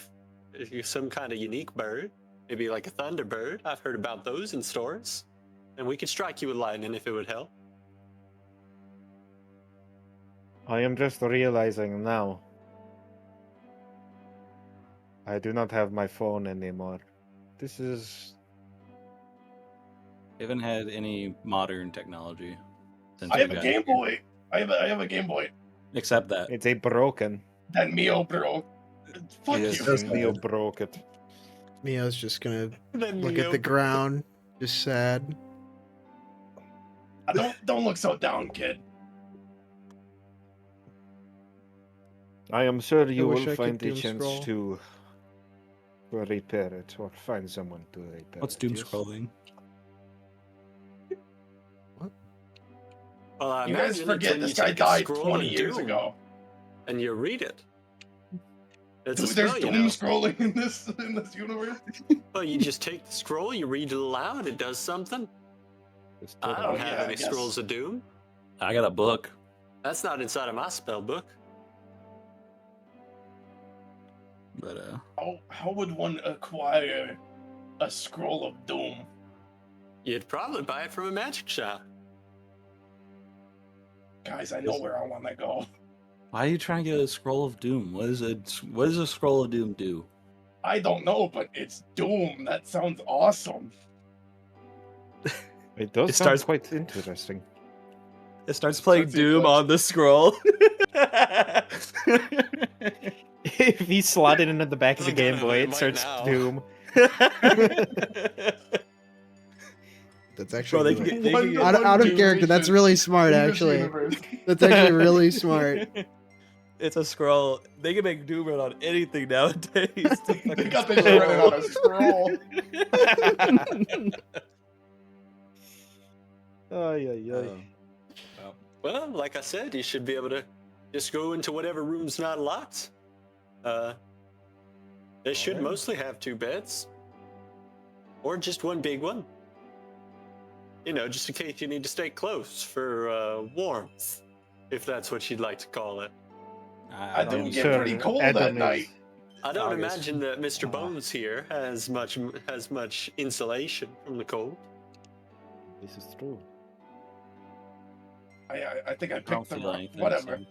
bird, maybe like a thunderbird, I've heard about those in stores. And we could strike you with lightning if it would help. I am just realizing now. I do not have my phone anymore. This is. We haven't had any modern technology since I we have a got Game here. Boy. I have a Game Boy. Except that. It's a broken. That Mio broke. Fuck Yes. you. That's Neo bad. broke it. Mio's just gonna Then look at the ground, just sad. Don't look so down, kid. I am sure you wish will I could find a doom chance scroll. to repair it or find someone to repair What's it. doom yes? scrolling? Well, I You guys imagine it's forget when this you guy take a died scroll 20 of years doom ago. and you read it. It's a Dude, there's spell, you doom know. scrolling in this universe. Well, you just take the scroll, you read it aloud, it does something. It's I totally- don't have yeah, I any guess. scrolls of doom. I got a book. That's not inside of my spell book. But How would one acquire a scroll of doom? You'd probably buy it from a magic shop. Guys, I know where I want to go. why are you trying to get a scroll of doom? What does a scroll of doom do? I don't know, but it's doom. That sounds awesome. It does It sound starts- quite interesting. It starts playing Starts the doom eclipse. on the scroll. If he slotted into the back of the Oh, Game God, Boy, it it might starts now. Doom. That's Bro, actually they really- can get, One to out, one out of character. That's generation really smart, in this actually. universe. That's actually really smart. It's a scroll. They can make doom run on anything nowadays. It's a They fucking got this running on a scroll. Ay, ay, ay. Well, like I said, you should be able to just go into whatever room's not locked. They should Alright. mostly have 2 beds. Or just one big one. You know, just in case you need to stay close for warmth, if that's what you'd like to call it. I don't do use get it. pretty cold Adam at is- night. I don't August. imagine that Mr. Ah. Bones here has much insulation from the cold. This is true. I think I I don't picked them feel up. anything. Whatever. so-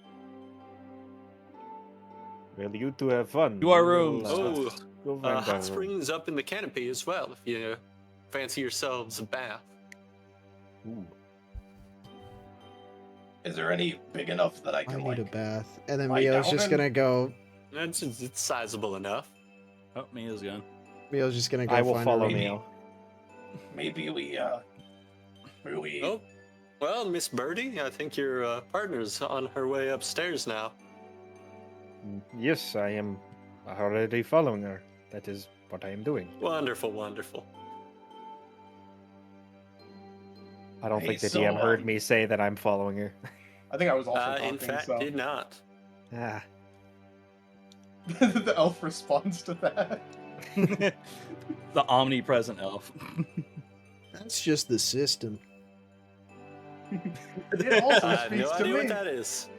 Well, you two have fun. To our We will, rooms. Oh, go find our hot room. springs up in the canopy as well, if you fancy yourselves a bath. Ooh. Is there any big enough that I I can need a like? bath. And then lie Mio's down just in? gonna go. It's sizable enough. Oh, Mia's gone. Mio's just gonna go I will find follow a room. Mio. Maybe we Oh, well, Miss Birdie, I think your partner's on her way upstairs now. Yes, I am already following her. That is what I am doing. Wonderful, wonderful. I don't Hey, think the so, DM heard me say that I'm following her. I think I was also In talking. fact, So did not. Ah, the elf responds to that. The omnipresent elf. That's just the system. It also I have speaks no to idea me. what that is.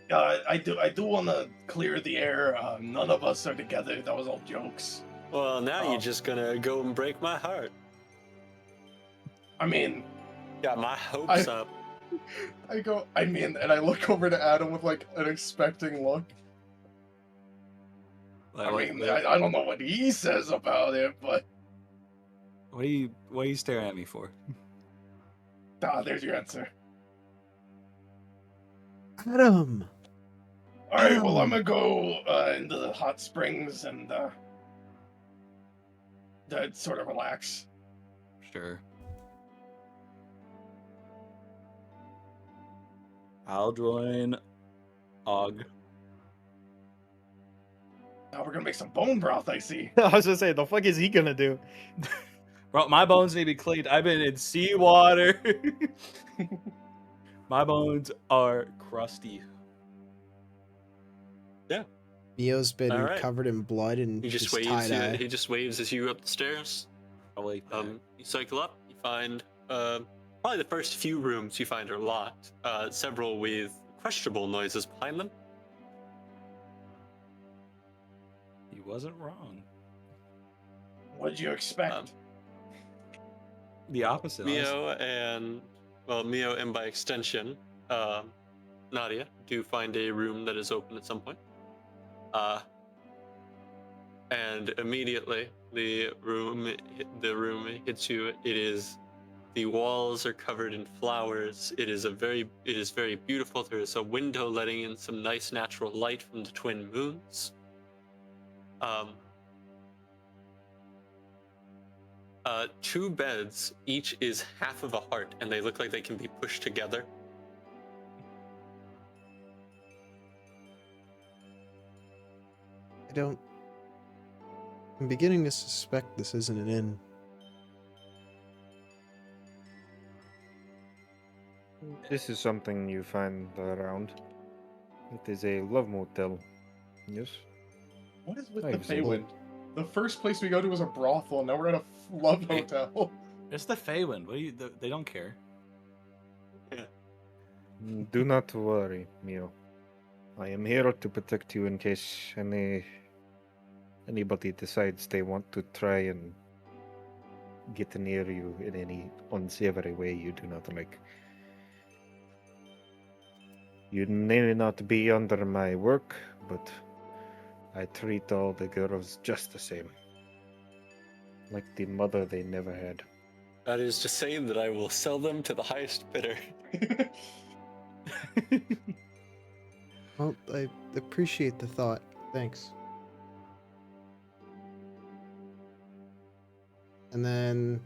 Yeah. I do want to clear the air. None of us are together. That was all jokes. Well, now Oh. you're just gonna go and break my heart. I mean, Got my hopes up. I mean, and I look over to Adam with like an expecting look. I don't know what he says about it, but what are you staring at me for? there's your answer. Adam. All right, well, I'm Adam. gonna go into the hot springs and sort of relax. Sure. I'll join Og. Now we're gonna make some bone broth. I see. I was gonna say, the fuck is he gonna do? Bro, my bones need to be cleaned. I've been in seawater. My bones are crusty. Mio's been All right. covered in blood and He just just waves. tie-dye. He just waves as you up the stairs. Probably. You cycle up. You find probably the first few rooms you find are locked. Several with questionable noises behind them. He wasn't wrong. What'd you expect? The opposite. honestly. Mio and by extension, Nadia do find a room that is open at some point. And immediately the room hits you. The walls are covered in flowers. It is very beautiful. There is a window letting in some nice natural light from the twin moons. Two beds, each is half of a heart, and they look like they can be pushed together. I'm beginning to suspect this isn't an inn. This is something you find around. It is a love motel. Yes. What is with I the see. Feywind? The first place we go to is a brothel, and now we're at a love Hey. hotel. It's the Feywind. They don't care. Do not worry, Mio. I am here to protect you in case anybody decides they want to try and get near you in any unsavory way you do not like. You may not be under my work, but I treat all the girls just the same. Like the mother they never had. That is to say that I will sell them to the highest bidder. Well, I appreciate the thought. Thanks. And then,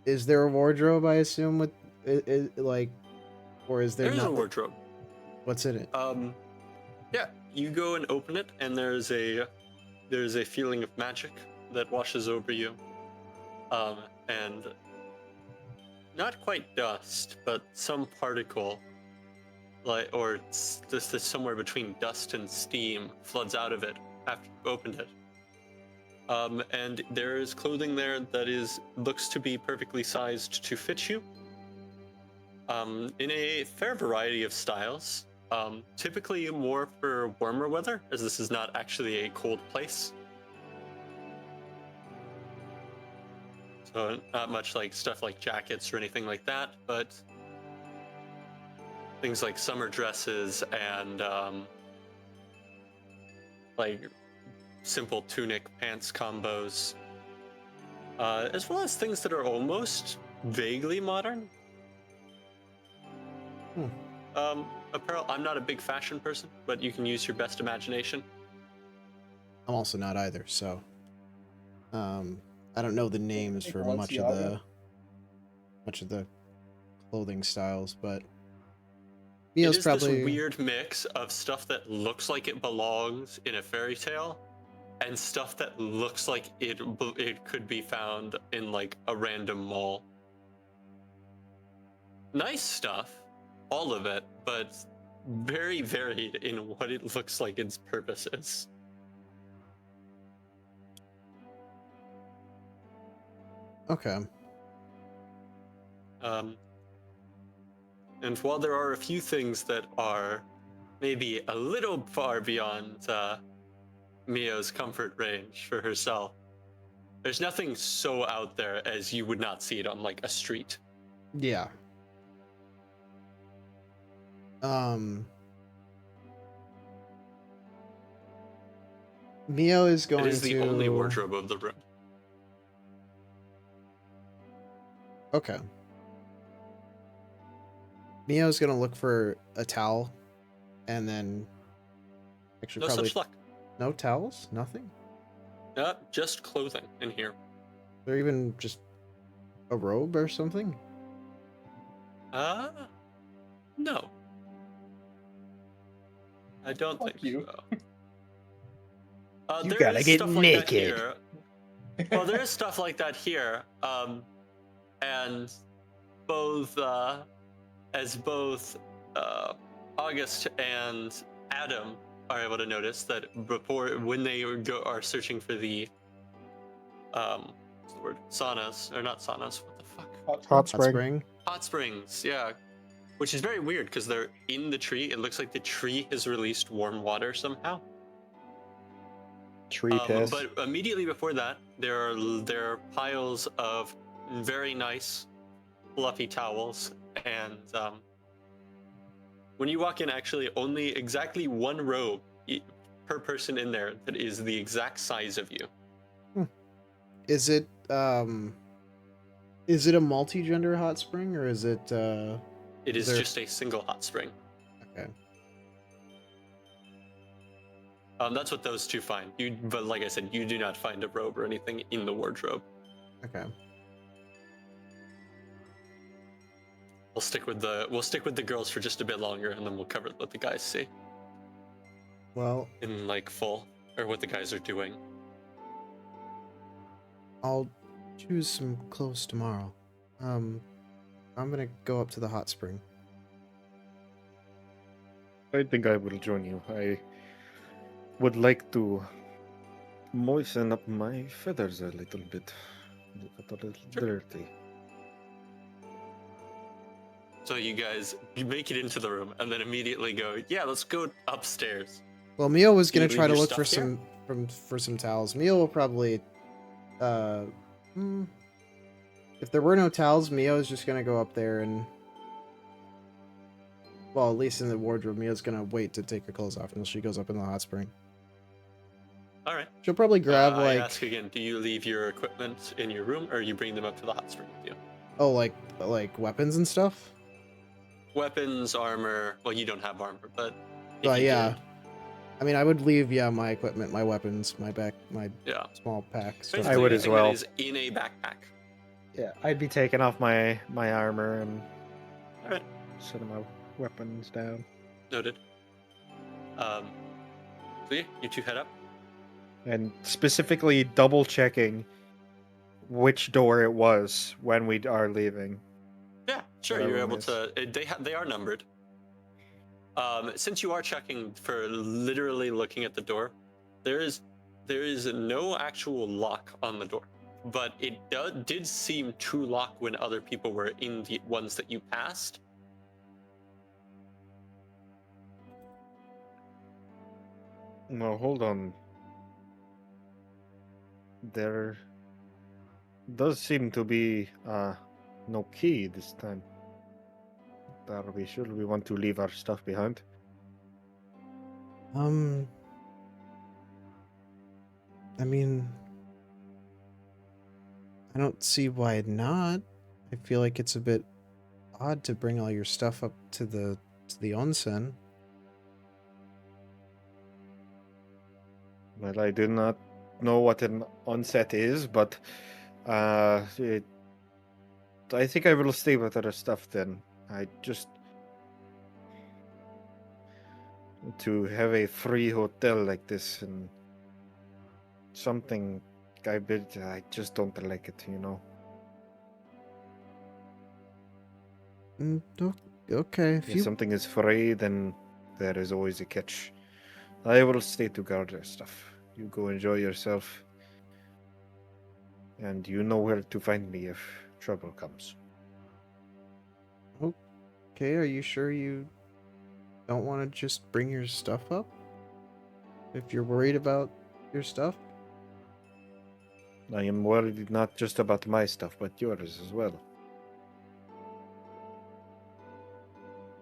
is there a wardrobe? I assume with or is there There's a not? wardrobe. What's in it? Yeah, you go and open it, and there's a feeling of magic that washes over you, and not quite dust, but some particle, just somewhere between dust and steam, floods out of it after you opened it. And there is clothing there that looks to be perfectly sized to fit you. In a fair variety of styles. Typically more for warmer weather, as this is not actually a cold place. So not much like stuff like jackets or anything like that, but things like summer dresses and like simple tunic pants combos, as well as things that are almost vaguely modern. Apparel, I'm not a big fashion person, but you can use your best imagination. I'm also not either, so I don't know the names for much of the clothing styles, but Mio's It is probably this weird mix of stuff that looks like it belongs in a fairy tale and stuff that looks like it could be found in like a random mall. Nice stuff, all of it, but very varied in what it looks like its purpose is. Okay. And while there are a few things that are maybe a little far beyond Mio's comfort range for herself, there's nothing so out there as you would not see it on like a street. Yeah. Mio is going It is the to... only wardrobe of the room. Okay. Mio's gonna look for a towel, and then actually No probably such luck. no towels, nothing. Just clothing in here. Or even just a robe or something. No. I don't Fuck think you. so. You There gotta is get stuff like that naked. here. Well, there is stuff like that here. And both August and Adam are able to notice that when they are searching for the what's the word? Saunas, or not saunas, what the fuck? Hot spring. Hot springs, yeah. Which is very weird because they're in the tree. It looks like the tree has released warm water somehow. Tree piss. But immediately before that, there are piles of very nice, fluffy towels, and when you walk in, actually only exactly one robe per person in there that is the exact size of you. Is it a multi-gender hot spring, or is it It is there- just a single hot spring. Okay. That's what those two find. But like I said, you do not find a robe or anything in the wardrobe. Okay. We'll stick with the girls for just a bit longer, and then we'll cover what the guys see Well, in like full, or what the guys are doing. I'll choose some clothes tomorrow. I'm gonna go up to the hot spring. I think I will join you. I would like to moisten up my feathers a little bit. They got a little dirty. So you make it into the room, and then immediately go, yeah, let's go upstairs. Well, Mio was Do you gonna try leave to your look for stuff here? some towels. Mio will probably, if there were no towels, Mio is just gonna go up there and, well, at least in the wardrobe, Mio's gonna wait to take her clothes off until she goes up in the hot spring. All right. She'll probably grab I like, ask again, do you leave your equipment in your room, or you bring them up to the hot spring with you? oh, like weapons and stuff. Weapons, armor. Well, you don't have armor, but if Well, you yeah. did, I mean, I would leave, my equipment, my weapons, my yeah. small pack. Stuff. Basically I would as anything well. That is in a backpack. Yeah, I'd be taking off my armor and All right. setting my weapons down. Noted. So yeah, you two head up. And specifically double checking which door it was when we are leaving. Yeah, sure. Whatever You're it able is. to. They are numbered. Since you are checking for literally looking at the door, there is no actual lock on the door, but it did seem to lock when other people were in the ones that you passed. No, hold on. There does seem to be no key this time. Are we sure we want to leave our stuff behind? I mean, I don't see why not. I feel like it's a bit odd to bring all your stuff up to the onsen. Well, I do not know what an onset is, but I think I will stay with our stuff then. I just to have a free hotel like this and something I just don't like it, you know. Okay, If something is free, then there is always a catch. I will stay to guard our stuff. You go enjoy yourself. and you know where to find me if trouble comes. Okay, are you sure you don't want to just bring your stuff up? If you're worried about your stuff? I am worried not just about my stuff, but yours as well.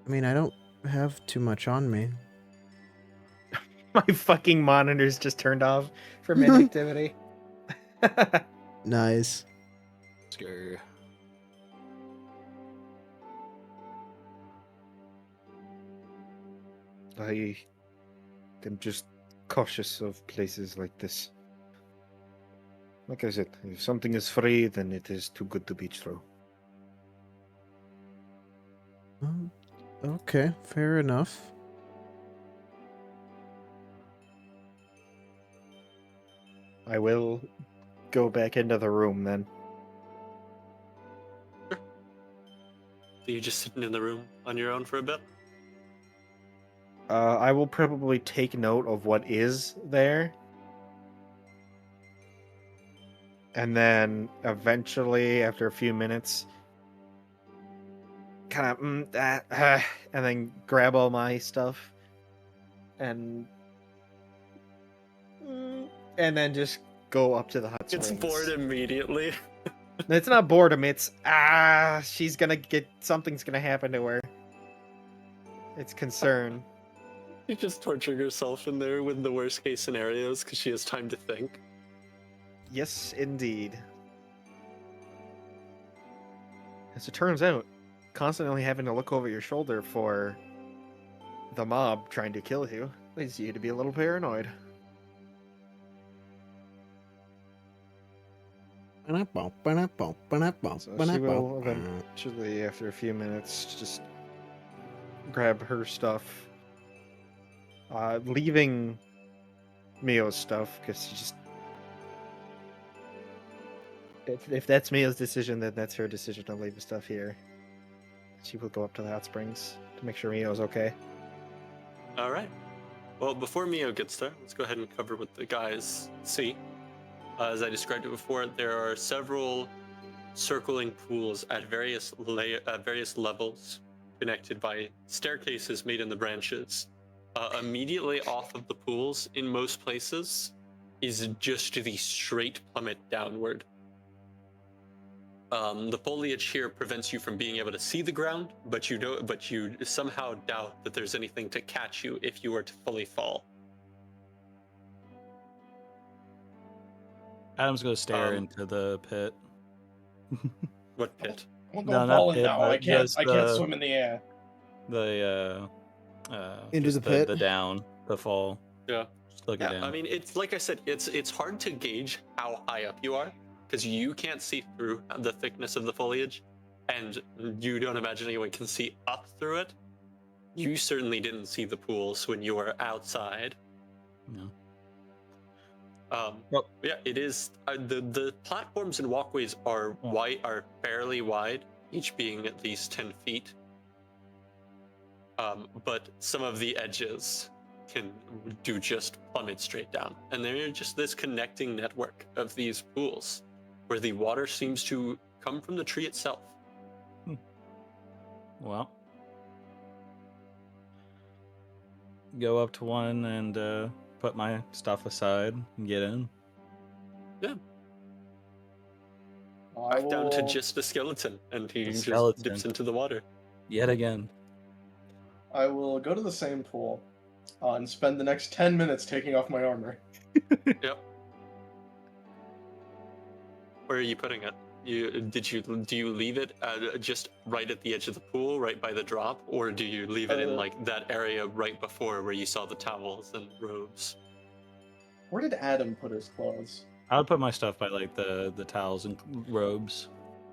I mean, I don't have too much on me. My fucking monitor's just turned off from inactivity. Nice. Scary. I am just cautious of places like this. Like I said, if something is free, then it is too good to be true. Okay, fair enough. I will go back into the room then. So you're just sitting in the room on your own for a bit? I will probably take note of what is there. And then eventually, after a few minutes, kind of, and then grab all my stuff and and then just go up to the hot It's springs. bored immediately. It's not boredom. It's she's gonna get something's gonna happen to her. It's concern. You just torture yourself in there with the worst case scenarios because she has time to think. Yes, indeed. As it turns out, constantly having to look over your shoulder for the mob trying to kill you leads you to be a little paranoid. So she will eventually, after a few minutes, just grab her stuff, leaving Mio's stuff because she just. If that's Mio's decision, then that's her decision to leave the stuff here. She will go up to the hot springs to make sure Mio's okay. All right. Well, before Mio gets there, let's go ahead and cover what the guys see. As I described it before, there are several circling pools at various levels, connected by staircases made in the branches. Immediately off of the pools, in most places, is just the straight plummet downward. The foliage here prevents you from being able to see the ground, but you somehow doubt that there's anything to catch you if you were to fully fall. Adam's gonna stare into the pit. What pit? I'm No, going not falling pit, now. but I can't. just I can't the- swim in the air. Into just the pit? the down, the fall. Yeah. Just looking Yeah, down. I mean, it's like I said, it's hard to gauge how high up you are because you can't see through the thickness of the foliage, and you don't imagine anyone can see up through it. You certainly didn't see the pools when you were outside. No. Well, yeah, it is. The platforms and walkways are fairly wide, each being at least 10 feet. But some of the edges can do just plummet straight down, and they're just this connecting network of these pools, where the water seems to come from the tree itself. Well, go up to one and put my stuff aside and get in. I Back down to will- just a skeleton, and he A just skeleton. dips into the water. Yet again. I will go to the same pool and spend the next 10 minutes taking off my armor. Yep. Where are you putting it? Do you leave it just right at the edge of the pool, right by the drop, or do you leave it in like that area right before where you saw the towels and robes? Where did Adam put his clothes? I would put my stuff by like the towels and robes.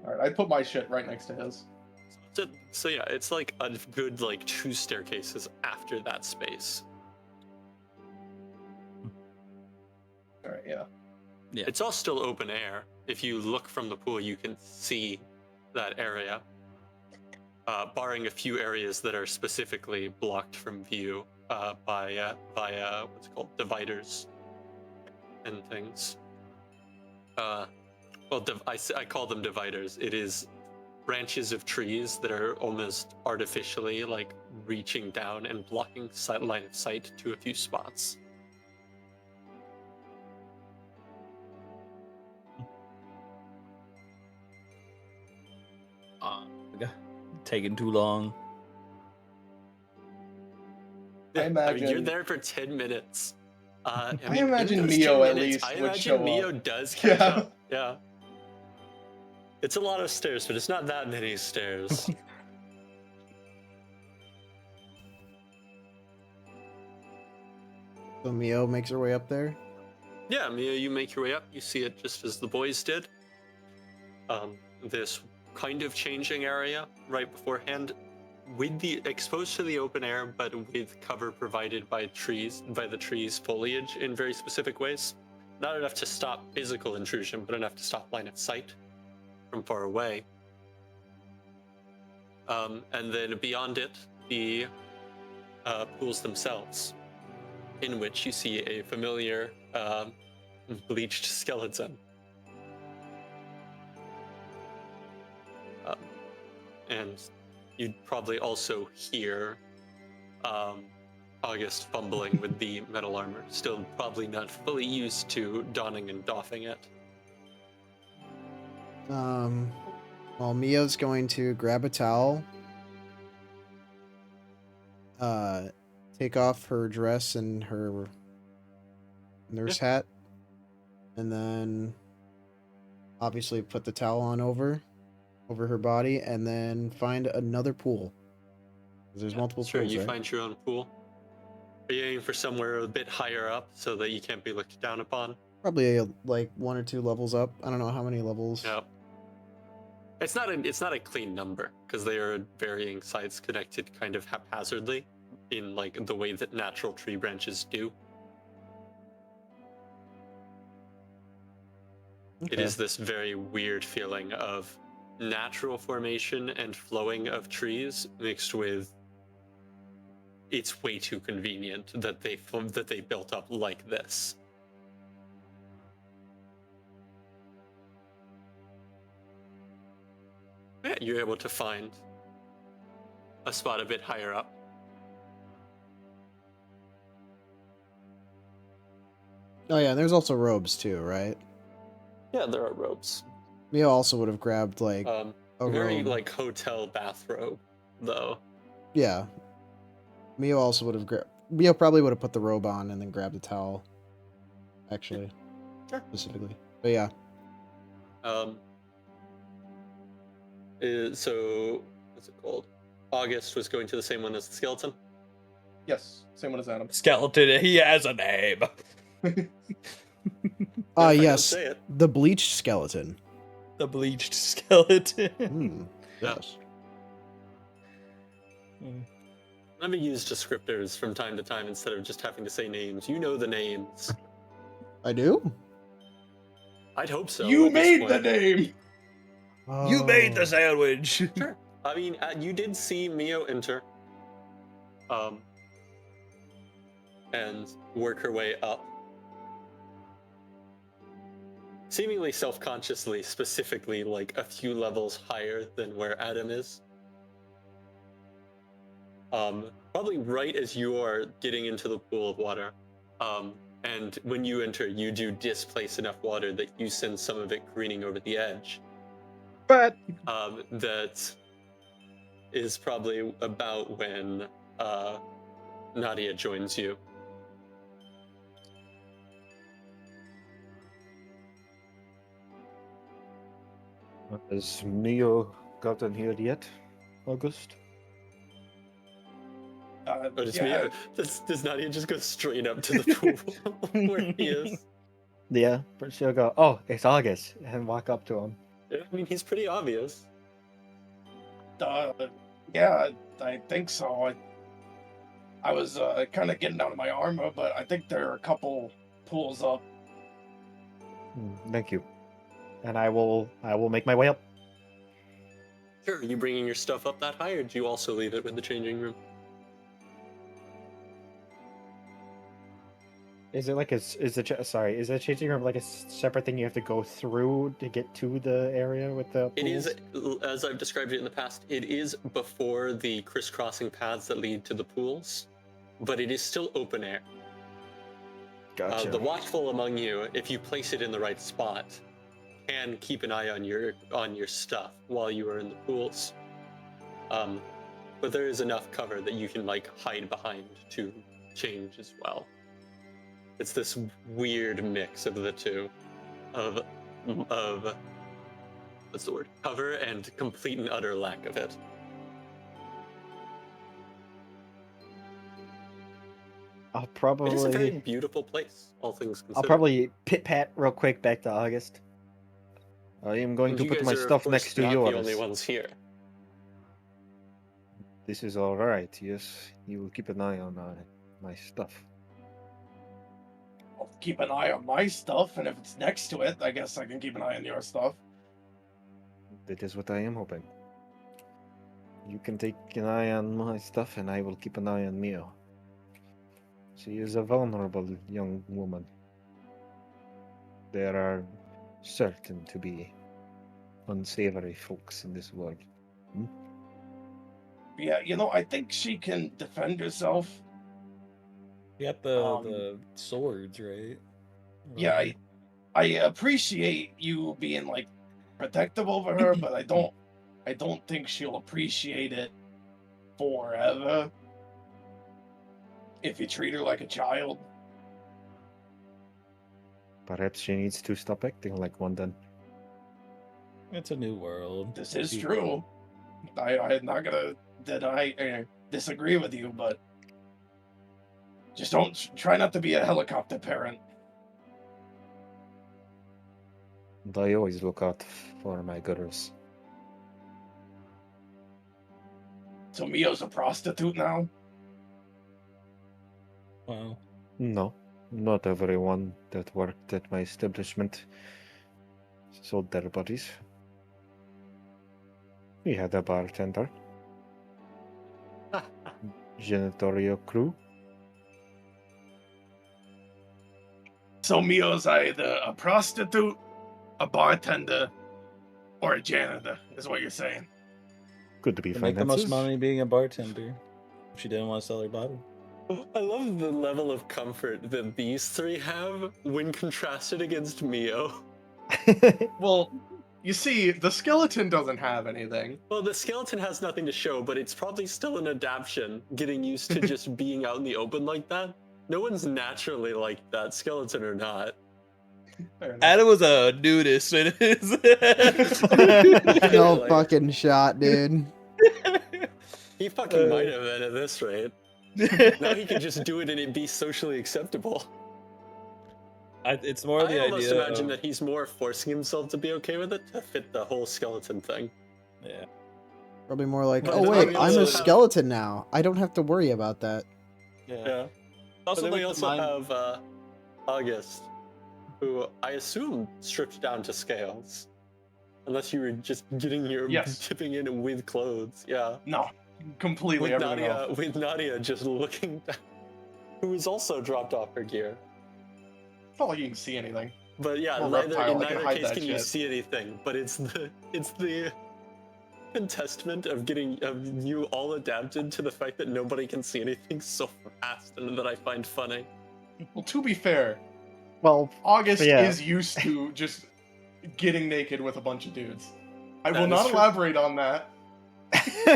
Alright, I put my shit right next to his. So yeah, it's like a good like 2 staircases after that space. Alright, yeah. Yeah. It's all still open air. If you look from the pool, you can see that area, barring a few areas that are specifically blocked from view by what's it called, dividers and things. Well, I call them dividers. It is branches of trees that are almost artificially like reaching down and blocking line of sight to a few spots. Taking too long. I I mean, you're imagine- there for 10 minutes. I imagine in those Mio 10 at minutes, least I would imagine show Mio up. does catch Yeah. up. Yeah. It's a lot of stairs, but it's not that many stairs. So Mio makes her way up there. Yeah, Mio, you make your way up. You see it just as the boys did. This kind of changing area right beforehand, with the exposed to the open air, but with cover provided by trees, by the trees' foliage in very specific ways. Not enough to stop physical intrusion, but enough to stop line of sight from far away. And then beyond it, the pools themselves, in which you see a familiar bleached skeleton. And you'd probably also hear August fumbling with the metal armor, still probably not fully used to donning and doffing it. Well, Mio's going to grab a towel, take off her dress and her nurse hat, and then obviously put the towel on over her body, and then find another pool. 'Cause there's multiple Sure, pools, you right? find your own pool. Are you aiming for somewhere a bit higher up so that you can't be looked down upon? Probably like 1 or 2 levels up. I don't know how many levels. No. It's not a clean number because they are varying sites connected kind of haphazardly in like the way that natural tree branches do. It Okay. is this very weird feeling of natural formation and flowing of trees mixed with it's way too convenient that they built up like this. Yeah, you're able to find a spot a bit higher up. Oh yeah, there's also robes too, right? Yeah, there are robes. Mio also would have grabbed like a Very robe. like hotel bathrobe, though. Yeah. Mio also would have grabbed. Mio probably would have put the robe on and then grabbed a towel. Actually, Sure. specifically, but yeah. So what's it called? August was going to the same one as the skeleton. Yes, same one as Adam. Skeleton, he has a name. If I don't Yes, say it. the bleached skeleton. The bleached skeleton. Hmm. Yeah. Yes. Let me use descriptors from time to time instead of just having to say names. You know the names. I do. I'd hope so. You at this made the point. name. You made Oh. the sandwich. Sure. I mean, you did see Mio enter, and work her way up, seemingly self-consciously, specifically like a few levels higher than where Adam is. Probably right as you are getting into the pool of water. And when you enter, you do displace enough water that you send some of it careening over the edge. But That is probably about when Nadia joins you. has Mio gotten here yet, August? Or does, Yeah, does Nadia just go straight up to the pool where he is? Yeah, but she'll go, oh, it's August, and walk up to him. Yeah, I mean, he's pretty obvious. yeah, I think so. I was kind of getting out of my armor, but I think there are a couple pools up. Thank you. And I will make my way up. Sure, are you bringing your stuff up that high, or do you also leave it with the changing room? Is it like is the changing room like a separate thing you have to go through to get to the area with the It is, pools? as I've described it in the past, it is before the crisscrossing paths that lead to the pools, but it is still open air. Gotcha. The watchful among you, if you place it in the right spot, can keep an eye on your stuff while you are in the pools. But there is enough cover that you can like hide behind to change as well. It's this weird mix of the two, of what's the word? Cover and complete and utter lack of it. I'll It is a very probably beautiful place, all things considered. I'll probably pit pat real quick back to August. I am going And to you put guys my are, of stuff course, next to not yours. the only ones here. This is all right. Yes, you will keep an eye on my stuff. I'll keep an eye on my stuff, and if it's next to it, I guess I can keep an eye on your stuff. That is what I am hoping. You can take an eye on my stuff, and I will keep an eye on Mio. She is a vulnerable young woman. There are certain to be unsavory folks in this world. Yeah, I think she can defend herself. You got Um, the swords, right? Yeah, I appreciate you being like protective over her, but I don't think she'll appreciate it forever if you treat her like a child. Perhaps she needs to stop acting like one then. It's a new world. This is She- true. I'm not gonna disagree with you, but just don't try not to be a helicopter parent. And I always look out for my girls. So Mio's a prostitute now? Wow. No, not everyone that worked at my establishment sold their bodies. We had a bartender, janitorial crew. So Mio's either a prostitute, a bartender, or a janitor, is what you're saying. Could be You make the most finances. money being a bartender. If she didn't want to sell her body. I love the level of comfort that these three have when contrasted against Mio. Well, you see, the skeleton doesn't have anything. Well, the skeleton has nothing to show, but it's probably still an adaptation, getting used to just being out in the open like that. No one's naturally like that, skeleton or not. Fair enough. Adam was a nudist in his. No Like, fucking shot, dude. he fucking might have been at this rate. Now he can just do it and it be socially acceptable. It's more I the almost idea. imagine that he's more forcing himself to be okay with it to fit the whole skeleton thing. Yeah. Probably more like, But oh then wait, we I'm also a have- skeleton now. I don't have to worry about that. Yeah. Yeah. Also, But then like we the also mind- have August, who I assume stripped down to scales. Unless you were just getting your Yes. tipping in with clothes. Yeah. No, completely With everything Nadia, else. with Nadia just looking down, who has also dropped off her gear. It's not like you can see anything. But yeah, Well, neither, reptile, in I can neither hide case that can you shit. see anything. But it's the contestment of you all adapted to the fact that nobody can see anything so fast, and that I find funny. Well, to be fair, Well, August Yeah. is used to just getting naked with a bunch of dudes. I That will is not true. elaborate on that.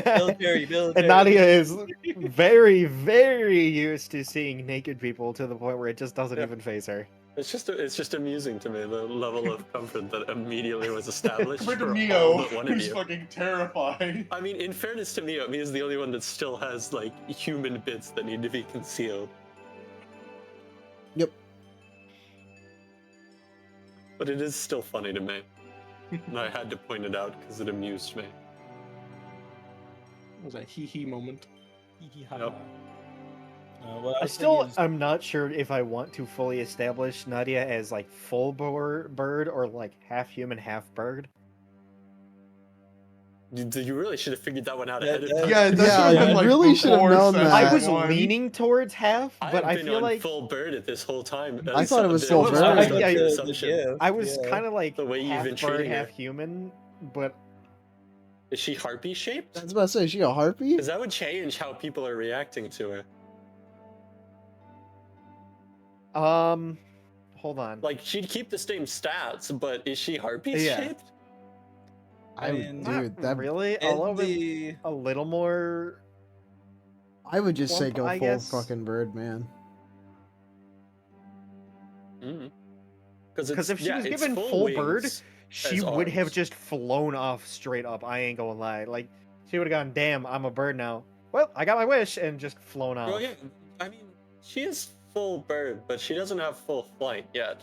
military. and Nadia is very, very used to seeing naked people to the point where it just doesn't Yeah. even phase her. It's just amusing to me, the level of comfort that immediately was established Compared to for all Mio, but one of who's you. fucking terrified. I mean, in fairness to Mio, Mio's the only one that still has like human bits that need to be concealed. Yep. But it is still funny to me, and I had to point it out because it amused me. It was a hee-hee moment. Yep. What I was still thinking is- I'm not sure if I want to fully establish Nadia as like full bird or like half human, half bird. You really should have figured that one out Yeah, ahead of yeah. time. Yeah, that Yeah, should have been you like really should have before known session that. I was one. leaning towards half, but I've I been feel on like full bird at this whole time. I thought it was full bird. I- Your I- assumption. I was kind of like The way you've half been bird, treating half her. human, but Is she harpy shaped? I was about to say, is she a harpy? Because that would change how people are reacting to her. hold on. Like, she'd keep the same stats, but is she harpy Yeah. shaped? I would, mean, dude, Not that really a In little bit, the a little more. I would just say Plump, go I full guess. fucking bird, man. Because if she was given full bird, she as would have arms. just flown off straight up. I ain't gonna lie. Like she would have gone, "Damn, I'm a bird now." Well, I got my wish, and just flown off. Well, yeah, I mean, she is full bird, but she doesn't have full flight yet.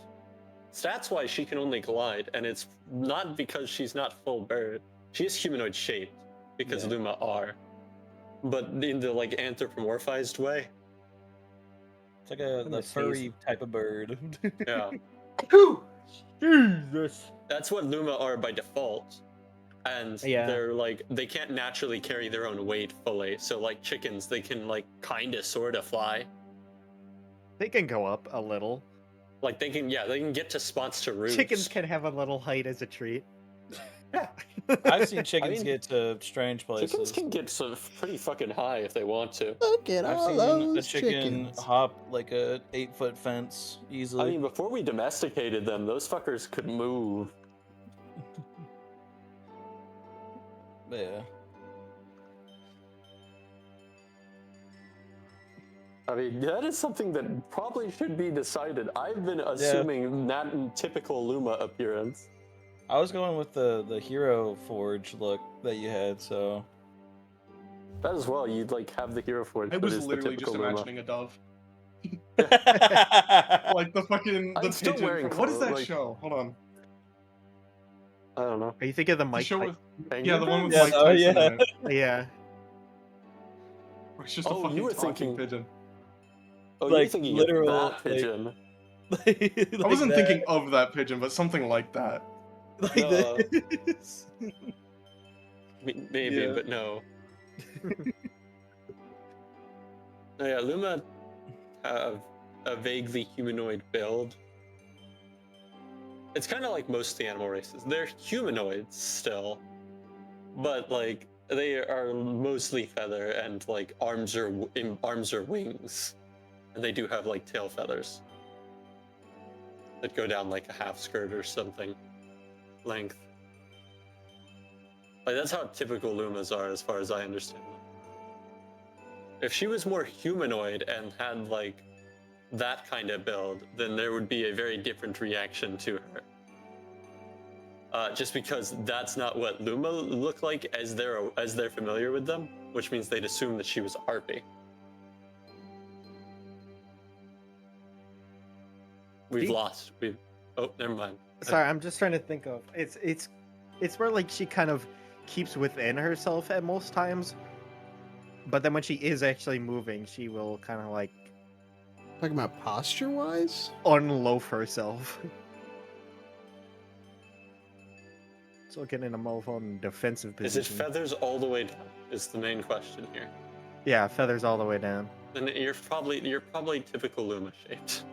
Stats-wise, she can only glide, and it's not because she's not full bird. She is humanoid shaped, because Yeah. Luma are. But in the, like, anthropomorphized way, it's like a the sneeze. furry type of bird. yeah. Jesus. That's what Luma are by default. And Yeah. they're like, they can't naturally carry their own weight fully. So like chickens, they can like kinda sorta fly. They can go up a little. Like they can get to spots to roost. Chickens can have a little height as a treat. I've seen chickens mean, get to strange places. Chickens can get so pretty fucking high if they want to. Look at I've all seen a those chicken chickens. hop like a 8-foot fence easily. I mean, before we domesticated them, those fuckers could move. Yeah. I mean, that is something that probably should be decided. I've been assuming not typical Luma appearance. I was going with the hero forge look that you had, so That as well, you'd like have the hero forge. I but was it's the literally just typical Luma. imagining a dove. I Like the fucking I'm the still pigeon. wearing What is clothes, that like- show? Hold on. I don't know. Are you thinking of the The Mike? show Tyson? with Angry yeah, the one with Birds? Mike Yeah, oh, Tyson yeah. in it. Yeah. Where it's just a Oh, you fucking were talking thinking- pigeon. Oh, you're Like, thinking literal, of like- that pigeon. I wasn't thinking of that pigeon, but something like that. like No. this. Maybe, Yeah. but no. Oh, yeah, Luma have a vaguely humanoid build. It's kind of like most of the animal races. They're humanoids still, but like they are mostly feather and like arms or wings, and they do have like tail feathers that go down like a half skirt or something length. Like that's how typical Lumas are, as far as I understand them. If she was more humanoid and had like that kind of build, then there would be a very different reaction to her. Just because that's not what Luma look like as they're familiar with them, which means they'd assume that she was a harpy. We've lost. Oh, never mind. Sorry, I'm just trying to think of it's where like she kind of keeps within herself at most times, but then when she is actually moving, she will kind of like Talking about posture wise? unloaf herself. So get in a more fun defensive Is it position. feathers all the way down? Is the main question here. Yeah, feathers all the way down. Then you're probably typical Luma shaped.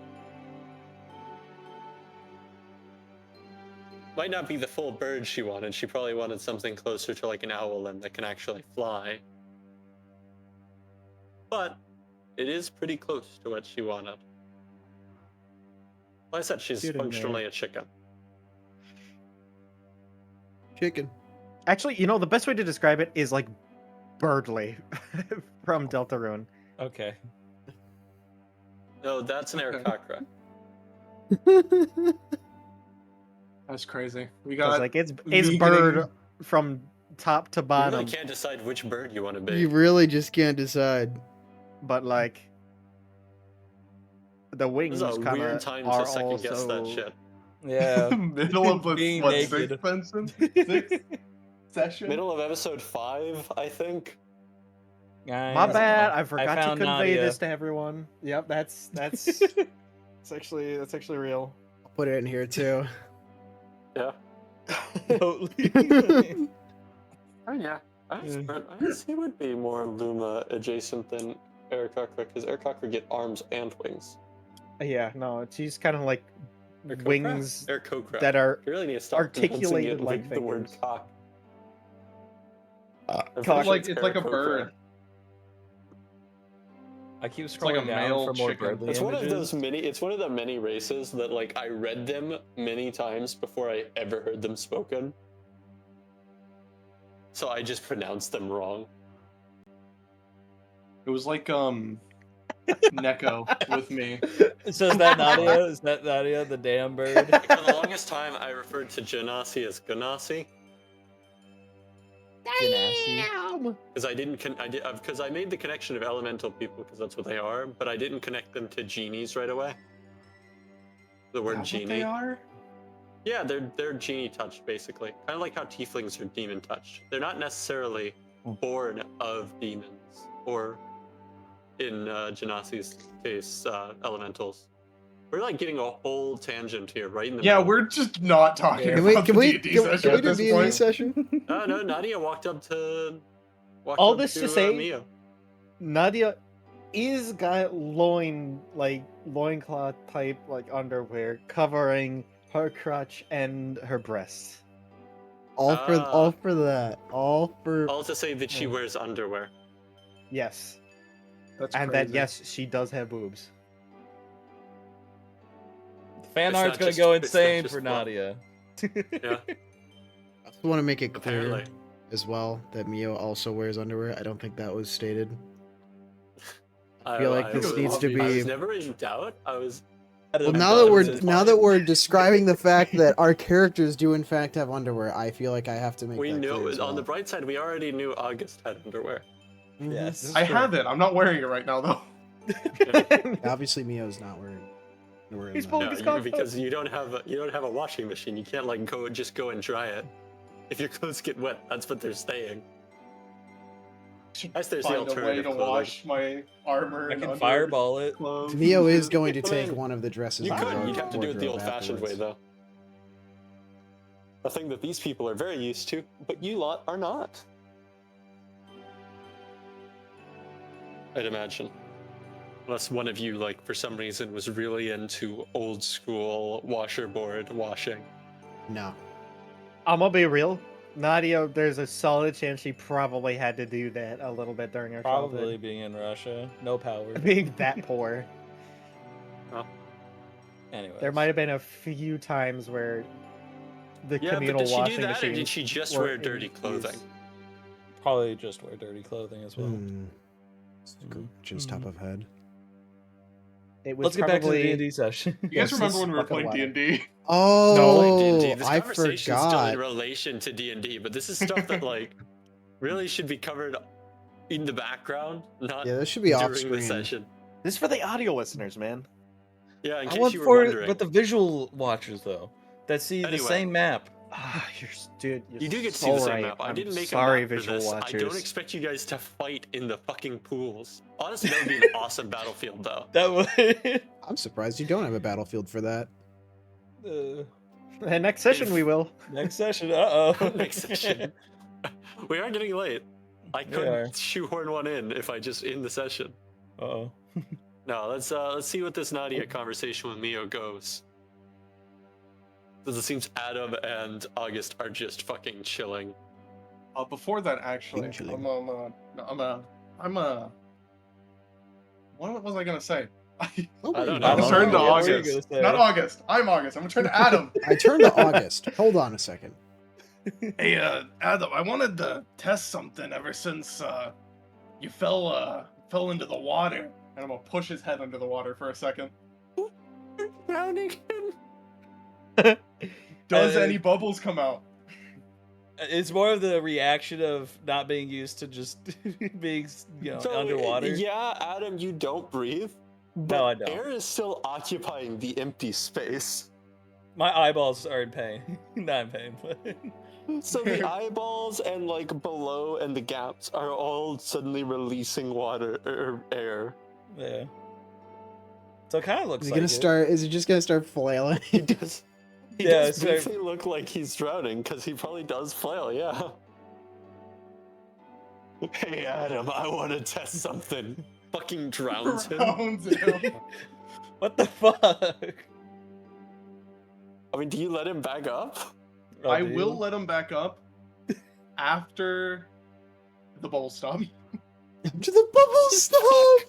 Might not be the full bird she wanted. She probably wanted something closer to like an owl and that can actually fly. But it is pretty close to what she wanted. Like I said, she's Get in functionally there. a chicken. Chicken. Actually, you know, the best way to describe it is like birdly from Deltarune. Okay. No, that's an Okay. Aarakocra. That's crazy. We 'Cause, got like it's me bird getting- from top to You bottom, really can't decide which bird you want to be. You really just can't decide. but like the wings This is a kind weird of time are to second guess that also shit. Yeah. middle of the Being what, naked. sixth session? Sixth session? Middle of episode 5, I think. My bad. I forgot to found convey Nadia. this to everyone. Yep, that's it's actually real. I'll put it in here too. Yeah. Totally. Oh yeah, I guess he would be more Luma adjacent than Aarakocra, because Aarakocra get arms and wings. Yeah, no, she's kind of like Aarakocra? wings Aarakocra. that are You really need to stop pronouncing articulated it like with the word fingers. cock. It's like a Aarakocra. bird. I keep It's like a scrolling down male for more chicken. Bradley It's one images. of those many. It's one of the many races that like I read them many times before I ever heard them spoken. So I just pronounced them wrong. It was like Neko with me. So is that Nadia? Is that Nadia, the damn bird? For the longest time, I referred to Genasi as Ganassi Genasi. because I didn't. Because I made the connection of elemental people because that's what they are, but I didn't connect them to genies right away. The word Is that what genie. they are? Yeah, they're genie touched basically. Kind of like how tieflings are demon touched. They're not necessarily born of demons, or in Genasi's case, elementals. We're like getting a whole tangent here, right in the Yeah, middle. we're just not talking Yeah. about Can the we D&D session do at this D&D point. session? No, Nadia walked up to. All this to say, Mio. Nadia is got loincloth type like underwear covering her crotch and her breasts. All for that. All for All to say that she wears underwear. Yes, That's and crazy. that yes, she does have boobs. Fan It's art's not gonna just- go it's not insane just for fluff. Nadia. Yeah, I also want to make it clear apparently. as well that Mio also wears underwear. I don't think that was stated. I feel like this needs to I be- was never in doubt. I was. Well, I'm now glad that it was we're implied. describing the fact that our characters do in fact have underwear, I feel like I have to make We that knew clear as well. on the bright side. We already knew August had underwear. Mhm. Yes. I have it. I'm not wearing it right now though. Obviously, Mio's not wearing underwear. He's in full- that. No, He's got because you don't have a washing machine. You can't like just go and dry it. If your clothes get wet, that's what they're staying. That's there's the Find a way alternative to clothing. wash my armor I and can underwear fireball it. clothes. Mio is going to Well, take then, one of the dresses. You in the could. You'd have to do it the wardrobe old-fashioned way, afterwards. though. A thing that these people are very used to, but you lot are not. I'd imagine. Unless one of you, like, for some reason, was really into old school washerboard washing. No. I'm gonna be real. Nadia, there's a solid chance she probably had to do that a little bit during her Probably childhood. being in Russia. No power. Being that poor. Anyway. There might have been a few times where the Yeah, but communal did she washing do that, or machines did she just were wear in dirty clothing? use. Probably just wear dirty clothing as well. Just top of head. It was Let's get back to the probably D&D session. You guys remember when we were fucking playing water. D&D? Oh, This I conversation's still in forgot. relation to D&D, but this is stuff that like really should be covered in the background, not Yeah, this should be off during the screen. session. This is for the audio listeners, man. Yeah, in I case want you were for wondering. but the visual watchers though, that see the Anyway. same map. Ah, you're You do get to so see the same right. map. I I'm didn't make sorry, a map for visual this. watchers. I don't expect you guys to fight in the fucking pools. Honestly, that would be an awesome battlefield, though. That would. I'm surprised you don't have a battlefield for that. And next session we will. Next session. Uh oh. Next session. We are getting late. I We could are. shoehorn one in if I just in the session. Uh oh. No, let's see what this Nadia conversation with Mio goes. Because it seems Adam and August are just fucking chilling. Before that, actually, Chilling. what was I gonna say? I don't I'm know. turning to What were you August. Not August. I'm August. I'm gonna turn to Adam. I turned to August. Hold on a second. Hey, Adam, I wanted to test something ever since you fell into the water. And I'm gonna push his head under the water for a second. Drowning. Does any bubbles come out? It's more of the reaction of not being used to just being, underwater. Yeah, Adam, you don't breathe. But No, I don't. air is still occupying the empty space. My eyeballs are in pain. Not in pain, but So the eyeballs and like below and the gaps are all suddenly releasing water or air. yeah. So it kind of looks Is he like gonna it. start? Is he just gonna start flailing? He does. He Yeah, does it's very- briefly look like he's drowning because he probably does flail. Yeah. Hey, Adam, I want to test something. Fucking drowns him. Drowns him. What the fuck? I mean, do you let him back up? Oh, I do will you? let him back up after the bubble stop. To the bubble stop.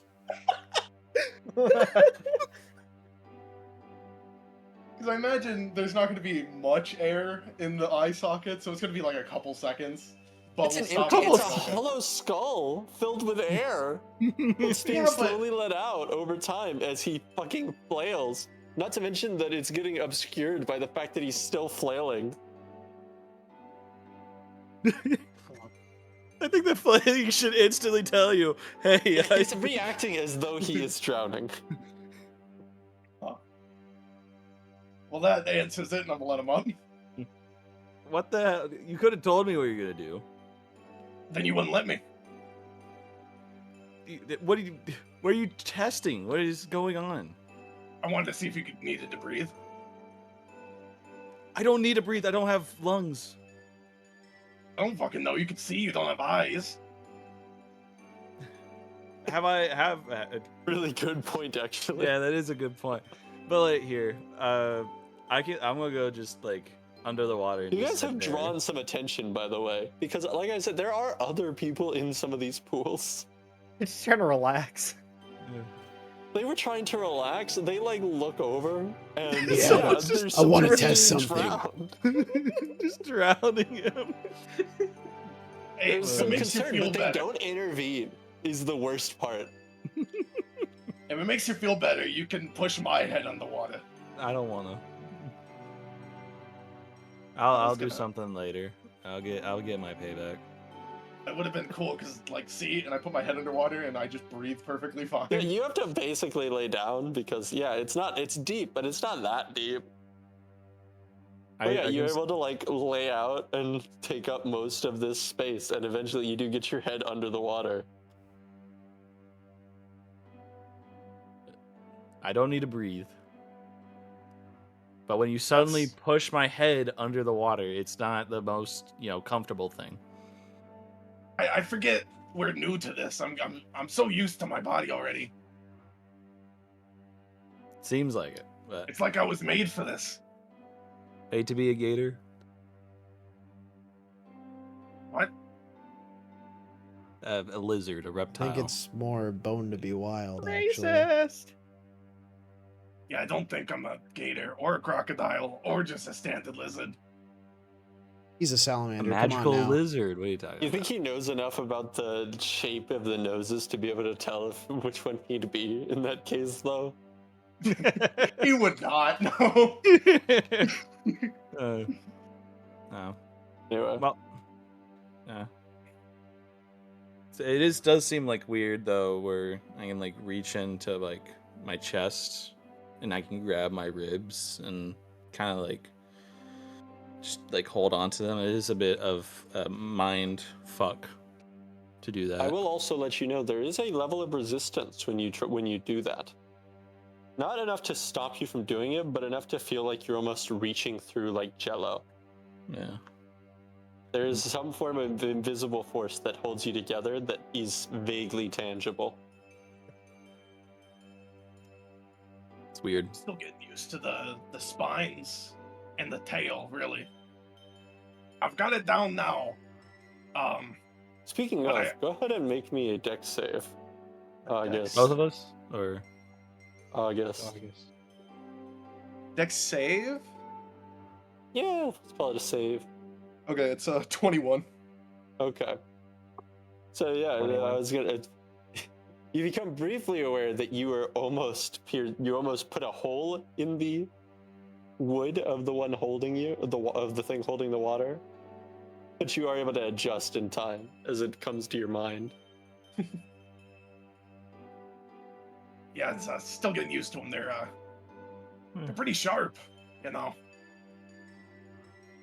Because I Imagine there's not going to be much air in the eye socket, so it's going to be like a couple seconds. Bubble It's stop. a bubble stop. stop. hollow skull filled with air. It's being Yeah, but- slowly let out over time as he fucking flails. Not to mention that it's getting obscured by the fact that he's still flailing. I think the flailing should instantly tell you, hey, He's reacting as though he is drowning. Well, that answers it, and I'm going to let him up. what the hell? You could have told me what you're gonna do. Then you wouldn't let me. What are you? What are you testing? What is going on? I wanted to see if you needed to breathe. I don't need to breathe. I don't have lungs. I don't fucking know. You can see. You don't have eyes. Have Really good point, actually. yeah, that is a good point. But like here, I'm gonna go just like under the water. And You just guys sit have there. drawn some attention, by the way, because, like I said, there are other people in some of these pools. Just trying to relax. They were trying to relax. They like look over, and Yeah, there's I wanna someone test being something. drowned. just drowning him. Hey, There's if some it makes you concern, feel but they better. don't intervene. Is the worst part. If it makes you feel better, you can push my head underwater. I don't wanna. I'll was do gonna- something later. I'll get my payback. That would have been cool, because, like, see, and I put my head underwater, and I just breathe perfectly fine. Yeah, you have to basically lay down because it's deep, but it's not that deep. But yeah, you're able to like lay out and take up most of this space, and eventually you do get your head under the water. I don't need to breathe. But when you suddenly That's- push my head under the water, it's not the most, comfortable thing. I forget we're new to this. I'm so used to my body already. Seems like it, but It's like I was made for this. hate to be a gator. What? A lizard, a I reptile. think it's more bone to be wild, actually. Racist. Yeah, I don't think I'm a gator or a crocodile or just a standard lizard. He's a a salamander. magical Come on now. lizard. What are you talking You about? think he knows enough about the shape of the noses to be able to tell which one he'd be in that case, though? He would not. No. No. Anyway, Well, yeah. So it does seem like weird though, where I can like reach into like my chest and I can grab my ribs and kind of like just like hold on to them. It is a bit of a mind fuck to do that. I will also let you know there is a level of resistance when you do that. Not enough to stop you from doing it, but enough to feel like you're almost reaching through like jello. Yeah. There is some form of invisible force that holds you together that is vaguely tangible. It's weird. Still getting used to the spines and the tail, really. I've got it down now. Speaking But of, go ahead and make me a dex save. I Dex. guess. Both of us? Or I guess. Dex save? Yeah, let's call it a save. Okay, it's 21. Okay. So yeah, I 21. was gonna. You become briefly aware that you are almost you almost put a hole in the wood of the one holding you, of the thing holding the water, but you are able to adjust in time as it comes to your mind. Yeah, it's still getting used to them. They're pretty sharp, you know.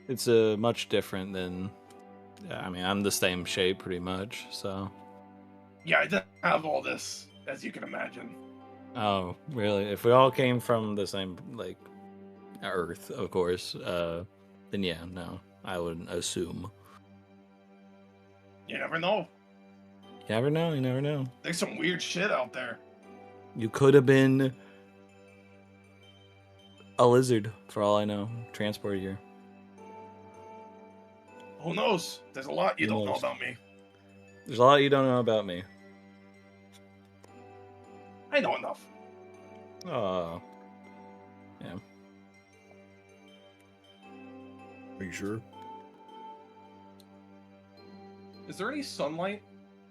it's much different than. I mean, I'm the same shape pretty much. So. Yeah, I didn't have all this, as you can imagine. Oh, really? If we all came from the same like Earth, of course, then yeah, no, I would assume. You never know. You never know. You never know. There's some weird shit out there. You could have been a lizard, for all I know. Transport here. Who knows? There's a lot you Who don't know knows? about me. There's a lot you don't know about me. I know enough. Oh. Yeah. Are you sure? Is there any sunlight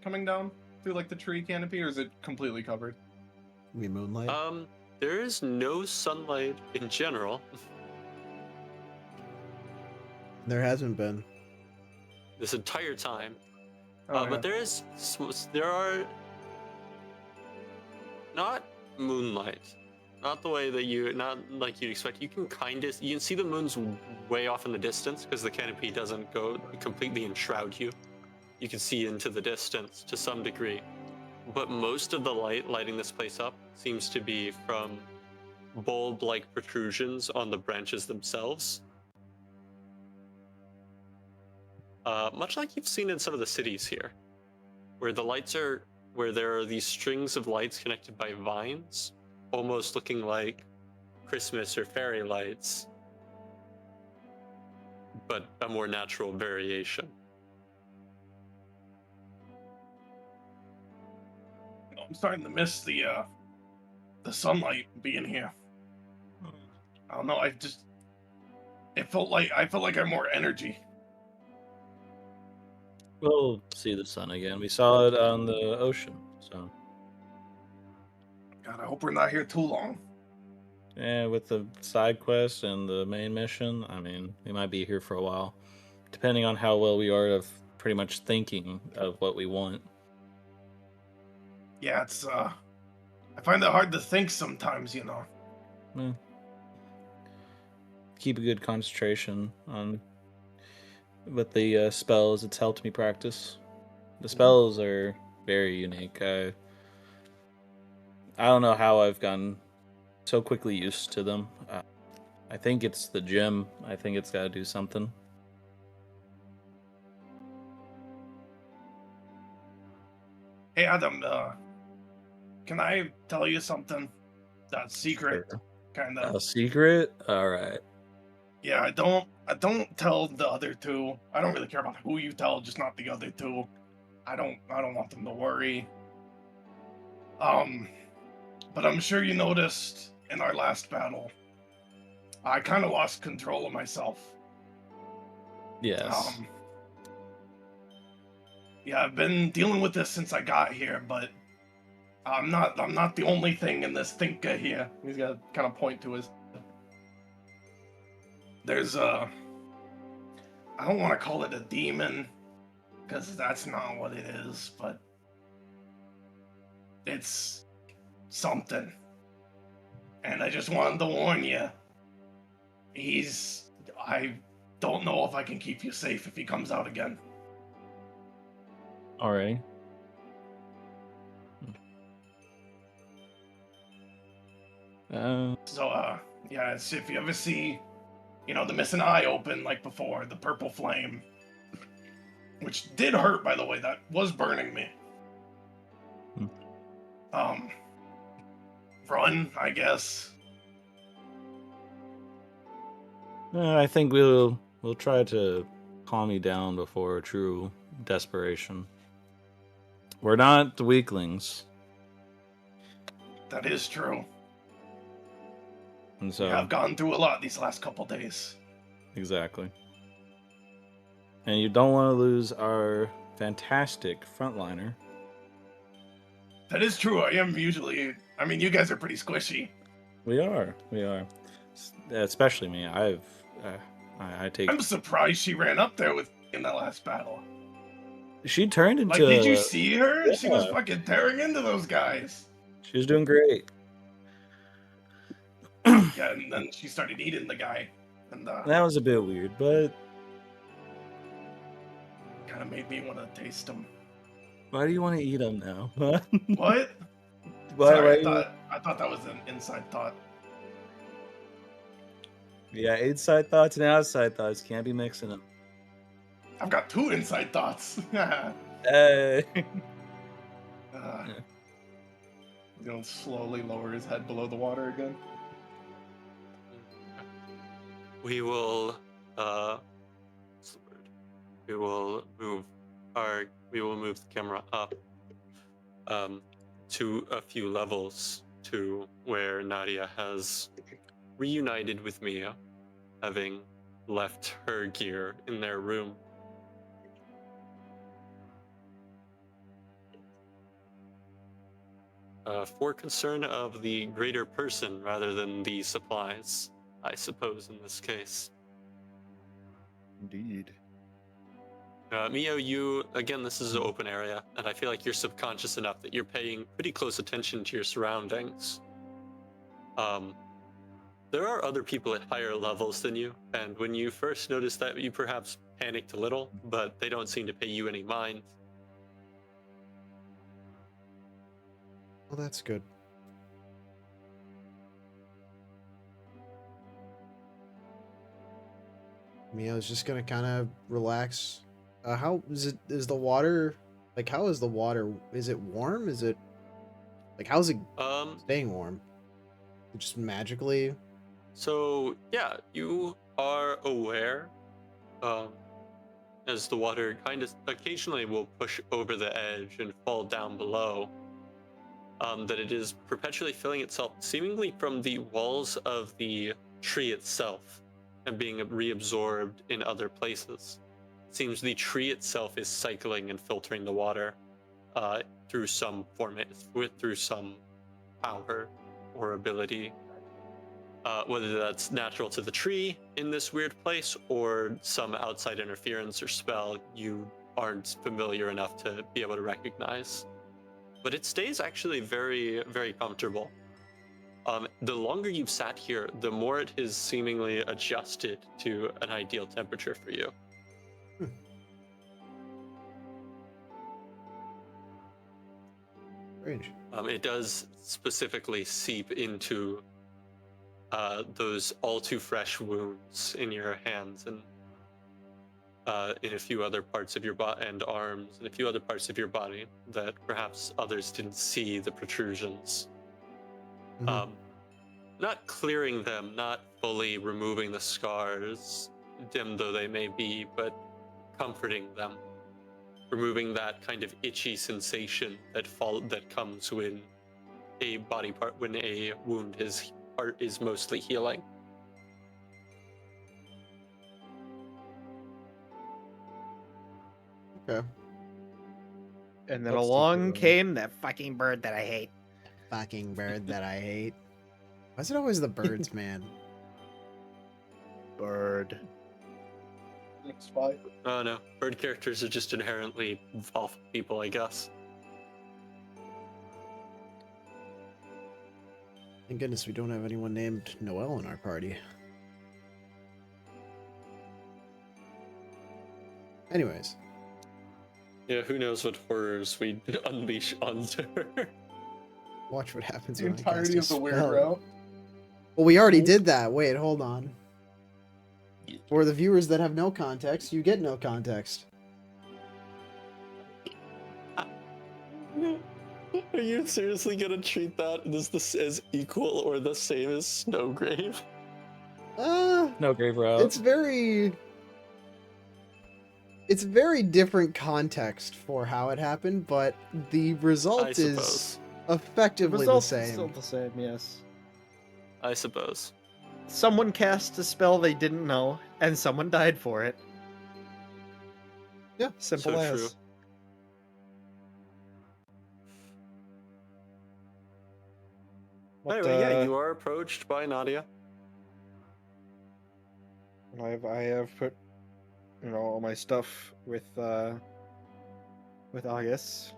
coming down through like the tree canopy, or is it completely covered? You mean moonlight? There is no sunlight in general. There hasn't been. This entire time. Oh, yeah. But there are not moonlight, not the way that not like you'd expect. You can see the moon's way off in the distance because the canopy doesn't go completely enshroud you. You can see into the distance to some degree, but most of the light lighting this place up seems to be from bulb-like protrusions on the branches themselves. Much like you've seen in some of the cities here, where there are these strings of lights connected by vines, almost looking like Christmas or fairy lights, but a more natural variation. I'm starting to miss the sunlight being here. I don't know. I felt like I have more energy. We'll see the sun again. We saw it on the ocean, so. God, I hope we're not here too long. Yeah, with the side quest and the main mission, I mean, we might be here for a while, depending on how well we are of pretty much thinking of what we want. Yeah, it's I find it hard to think sometimes, you know. Well, keep a good concentration on with the spells. It's helped me practice. The spells are very unique. I don't know how I've gotten so quickly used to them. I think it's the gym. I think it's got to do something. Hey Adam, can I tell you something? That's secret, Sure. kind A of. secret? All right. Yeah, I don't tell the other two. I don't really care about who you tell, just not the other two. I don't want them to worry. But I'm sure you noticed in our last battle, I kind of lost control of myself. Yes. Yeah, I've been dealing with this since I got here, but I'm not the only thing in this thinker here. He's got to kind of point to his. There's I don't want to call it a demon, because that's not what it is, but it's something. And I just wanted to warn you. I don't know if I can keep you safe if he comes out again. All right. So, yeah, it's, if you ever see, the missing eye open like before, the purple flame, which did hurt, by the way, that was burning me. Run, I guess. I think we'll try to calm you down before true desperation. We're not the weaklings, That is true. and so Yeah, I've gone through a lot these last couple days. exactly. And you don't want to lose our fantastic frontliner. That is true. I am usually. I mean, you guys are pretty squishy. We are. Especially me. I take. I'm surprised she ran up there with in that last battle. She turned into. Like, did you see her? Yeah. She was fucking tearing into those guys. She was doing great. Yeah, and then she started eating the guy, and That was a bit weird, but kind of made me want to taste him. why do you want to eat them now? What? Why? Sorry, I thought that was an inside thought. Yeah, inside thoughts and outside thoughts can't be mixing them. I've got two inside thoughts. Hey. Yeah. He's gonna slowly lower his head below the water again. We will what's the word? We will move the camera up to a few levels to where Nadia has reunited with Mia, having left her gear in their room. For concern of the greater person rather than the supplies, I suppose, in this case. Indeed. Mio, this is an open area, and I feel like you're subconscious enough that you're paying pretty close attention to your surroundings. There are other people at higher levels than you, and when you first noticed that, you perhaps panicked a little, but they don't seem to pay you any mind. Well, that's good. Mio's just gonna kind of relax. How is it? Is the water like? How is the water? Is it warm? Is it like? How's it staying warm? Just magically? So yeah, you are aware, as the water kind of occasionally will push over the edge and fall down below, that it is perpetually filling itself, seemingly from the walls of the tree itself, and being reabsorbed in other places. It seems the tree itself is cycling and filtering the water through some through some power or ability. Whether that's natural to the tree in this weird place or some outside interference or spell you aren't familiar enough to be able to recognize. But it stays actually very, very comfortable. The longer you've sat here, the more it has seemingly adjusted to an ideal temperature for you. Strange. It does specifically seep into those all too fresh wounds in your hands and in a few other parts of your body and arms and a few other parts of your body that perhaps others didn't see the protrusions. Mhm. Not clearing them, not fully removing the scars, dim though they may be, but comforting them, removing that kind of itchy sensation that comes when when a wound is mostly healing. Okay. And then That's along the- came that fucking bird that I hate. Fucking bird that I hate. Why is it always the birds, man? Bird. Spy. Oh no, bird characters are just inherently awful people, I guess. Thank goodness we don't have anyone named Noel in our party. Anyways, Yeah, who knows what horrors we'd unleash onto her. watch what happens The when I entirety cast a of the weird spell. route. Well, we already did that. Wait, hold on. For the viewers that have no context, you get no context. Are you seriously gonna treat that as equal or the same as Snowgrave? No grave route. It's very different context for how it happened, but the I result is suppose. effectively the Results is same. still the same, yes. I suppose. Someone cast a spell they didn't know, and someone died for it. Yeah, Simple so as. true. What, Anyway, yeah, you are approached by Nadia. I have put, all my stuff with August.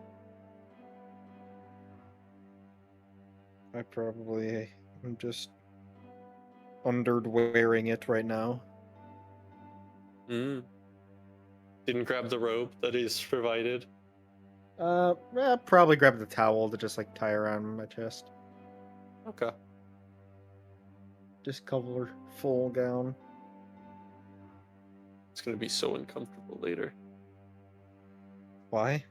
I probably am just underwearing it right now. Didn't grab the rope that is provided. Probably grab the towel to just like tie around my chest. Okay. Just cover full gown. It's gonna be so uncomfortable later. Why?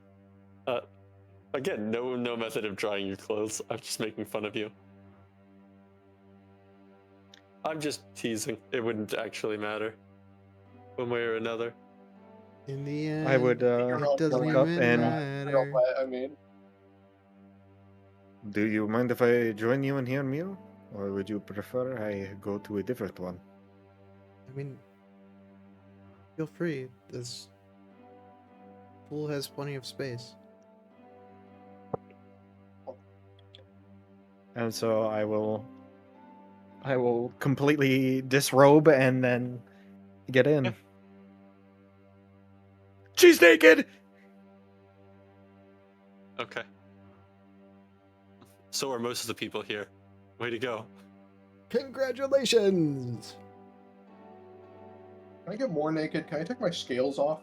Again, no method of drying your clothes. I'm just making fun of you. I'm just teasing. It wouldn't actually matter, one way or another. In the end, I would it doesn't walk up even and matter. I mean, do you mind if I join you in here, Miro? Or would you prefer I go to a different one? I mean, feel free. This pool has plenty of space. And so I will completely disrobe and then get in. Yeah. She's naked. Okay. So are most of the people here. Way to go. Congratulations! can I get more naked? Can I take my scales off?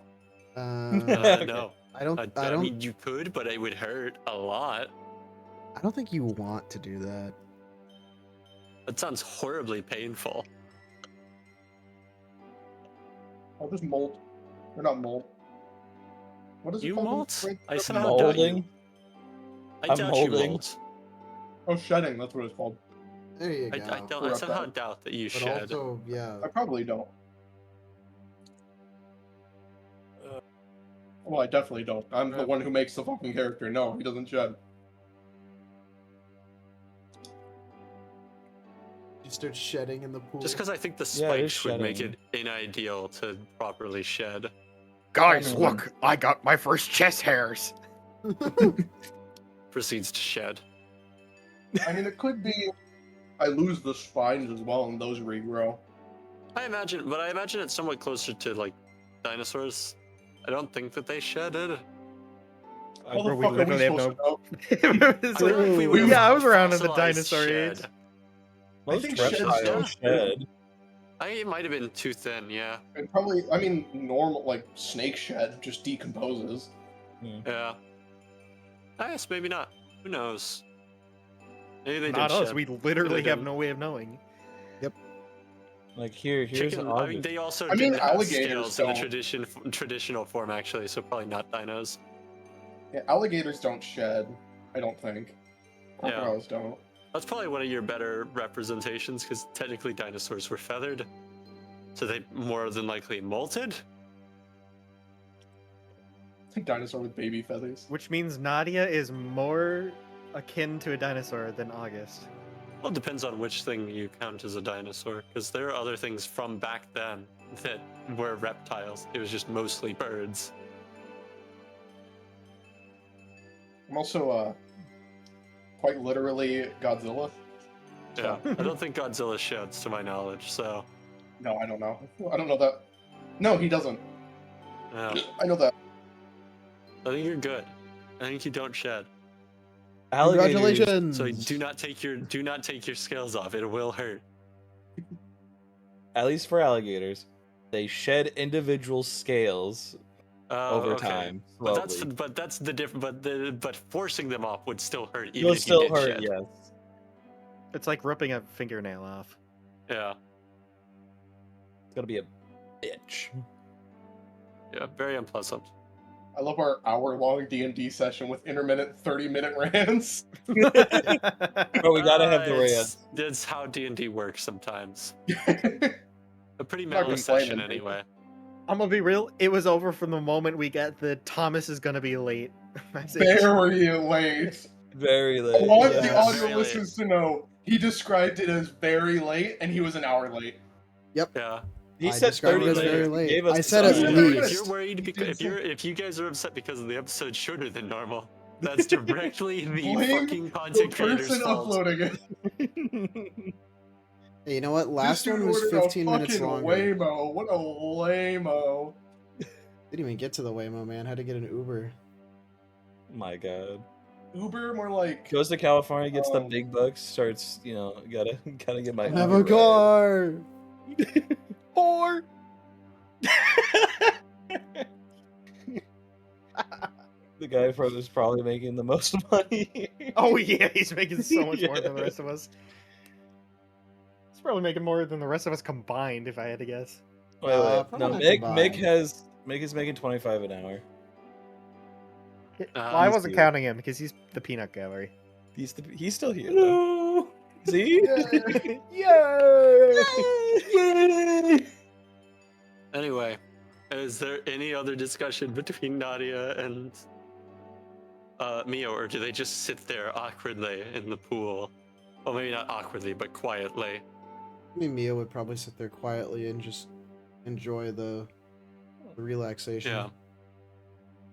Okay. No. I don't. I mean, you could, but it would hurt a lot. I don't think you want to do that. That sounds horribly painful. I'll just mold. Or not mold. What is it You called? molt? Wait, I the- somehow doubt you. Molding. I I'm doubt you molding. molt. Oh, shedding. That's what it's called. There you I go. I somehow doubt that you But shed. also, yeah. I probably don't. Well, I definitely don't. I'm the one who makes the fucking character. No, he doesn't shed. You start shedding in the pool. Just because I think the Yeah, it is spikes would make shedding. it inimdeal to properly shed. Guys, Mhm. look! I got my first chest hairs. Proceeds to shed. I mean, it could be I lose the spines as well, and those regrow. I imagine it's somewhat closer to like dinosaurs. I don't think that they shedded. How Bro, the we fuck are we literally have supposed no. to know? I feel like we would've Yeah, I was around in the fossilized dinosaur shed. age. Most think shed's reptiles still- shed. I think it might have been too thin, yeah. And probably, I mean, normal, like, snake shed just decomposes. Yeah. I guess maybe not. Who knows? Maybe they Not did us. shed. We literally They have didn't. no way of knowing. Like here's Chicken, I August. mean, they also I mean, didn't have alligators scales in the don't. traditional form, actually, so probably not dinos. Yeah, alligators don't shed, I don't think. Yeah. Crocodiles don't. That's probably one of your better representations, because technically dinosaurs were feathered, so they more than likely molted. Dinosaur with baby feathers. Which means Nadia is more akin to a dinosaur than August. Well, it depends on which thing you count as a dinosaur, because there are other things from back then that were reptiles. It was just mostly birds. I'm also, quite literally Godzilla. Yeah, I don't think Godzilla sheds, to my knowledge, so No, I don't know. I don't know that. No, he doesn't. yeah. I know that. I think you're good. I think you don't shed. Alligators. Congratulations! So do not take your scales off. It will hurt. At least for alligators, they shed individual scales over Okay. time. But Slowly. that's the different. But forcing them off would still hurt. Even It'll if you still did hurt, shed. yes. It's like ripping a fingernail off. Yeah. It's gonna be a bitch. Yeah. Very unpleasant. I love our hour-long D&D session with intermittent 30-minute rants. But we gotta have the rants. That's how D&D works sometimes. I'm A pretty Not mellow session complaining, anyway. I'm gonna be real. It was over from the moment we got the Thomas is gonna be late message. very late. Very I late. want yeah. the audio Very late. listeners to know he described it as very late, and he was an hour late. Yeah. He I said described 30 it as very minutes. late. Gave us I said the at time. least. If you're worried because if you guys are upset because the episode's shorter than normal, that's directly the Blame fucking The content creator's person fault. uploading it. Hey, you know what? Last This dude one was ordered 15 a minutes fucking longer. Waymo. What a lame-o. Didn't even get to the Waymo, man. Had to get an Uber. My God. Uber, more like... Goes to California, gets the Oh. big bucks, starts, gotta get my. Have Uber a car. Whore. The guy from is probably making the most money. Oh yeah, he's making so much more than the Yeah. rest of us. He's probably making more than the rest of us combined, if I had to guess. Wait, no, probably Mick combined. is making 25 an hour. Well, I Um, wasn't here. counting him because he's the peanut gallery. He's still here though. Hello. See? Yay! Yay! anyway, is there any other discussion between Nadia and Mio, or do they just sit there awkwardly in the pool? Well, maybe not awkwardly, but quietly. I mean, Mia would probably sit there quietly and just enjoy the relaxation. Yeah,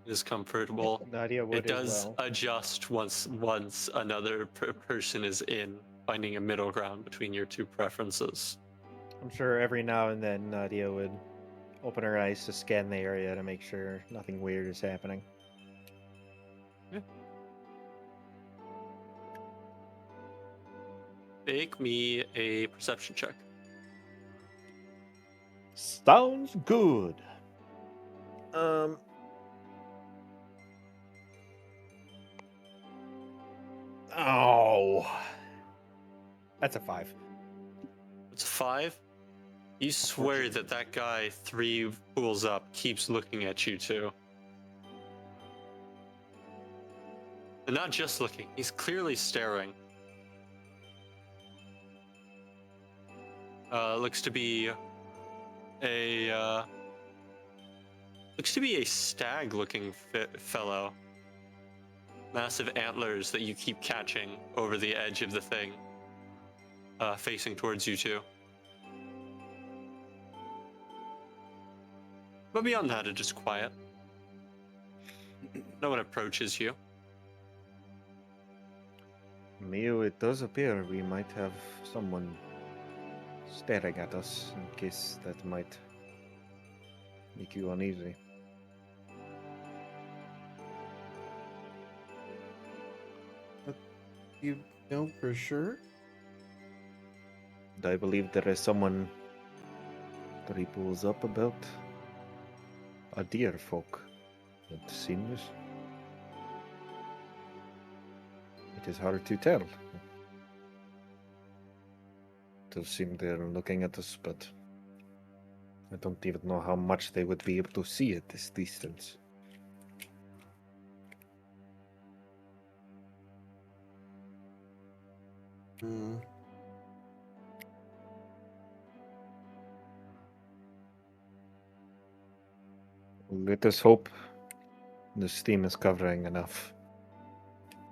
it is comfortable. Nadia would It does as well. adjust once another person is in, finding a middle ground between your two preferences. I'm sure every now and then Nadia would open her eyes to scan the area to make sure nothing weird is happening. Make me a perception check. Sounds good. Oh. That's a 5. It's a 5. You swear that guy 3 pools up keeps looking at you too. And not just looking, he's clearly staring. Looks to be a stag-looking fellow. Massive antlers that you keep catching over the edge of the thing, facing towards you two. But beyond that, it's just quiet. No one approaches you. Mio, it does appear we might have someone staring at us in case that might make you uneasy. You know for sure? I believe there is someone 3 pools up about a deer folk. It seems. It is hard to tell. It does seem they're looking at us, but I don't even know how much they would be able to see at this distance. Hmm. Let us hope the steam is covering enough.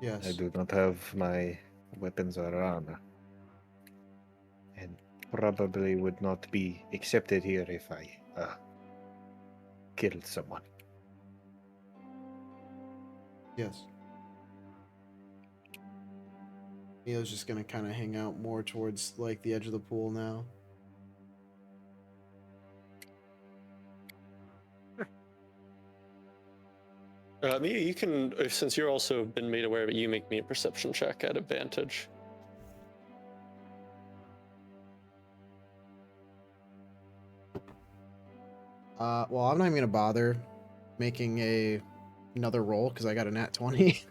Yes. I do not have my weapons or armor, and probably would not be accepted here if I killed someone. Yes. Mio's just gonna kind of hang out more towards like the edge of the pool now. Mia, you can, since you're also been made aware of it, you make me a perception check at advantage. Well, I'm not even gonna bother making another roll because I got a nat 20.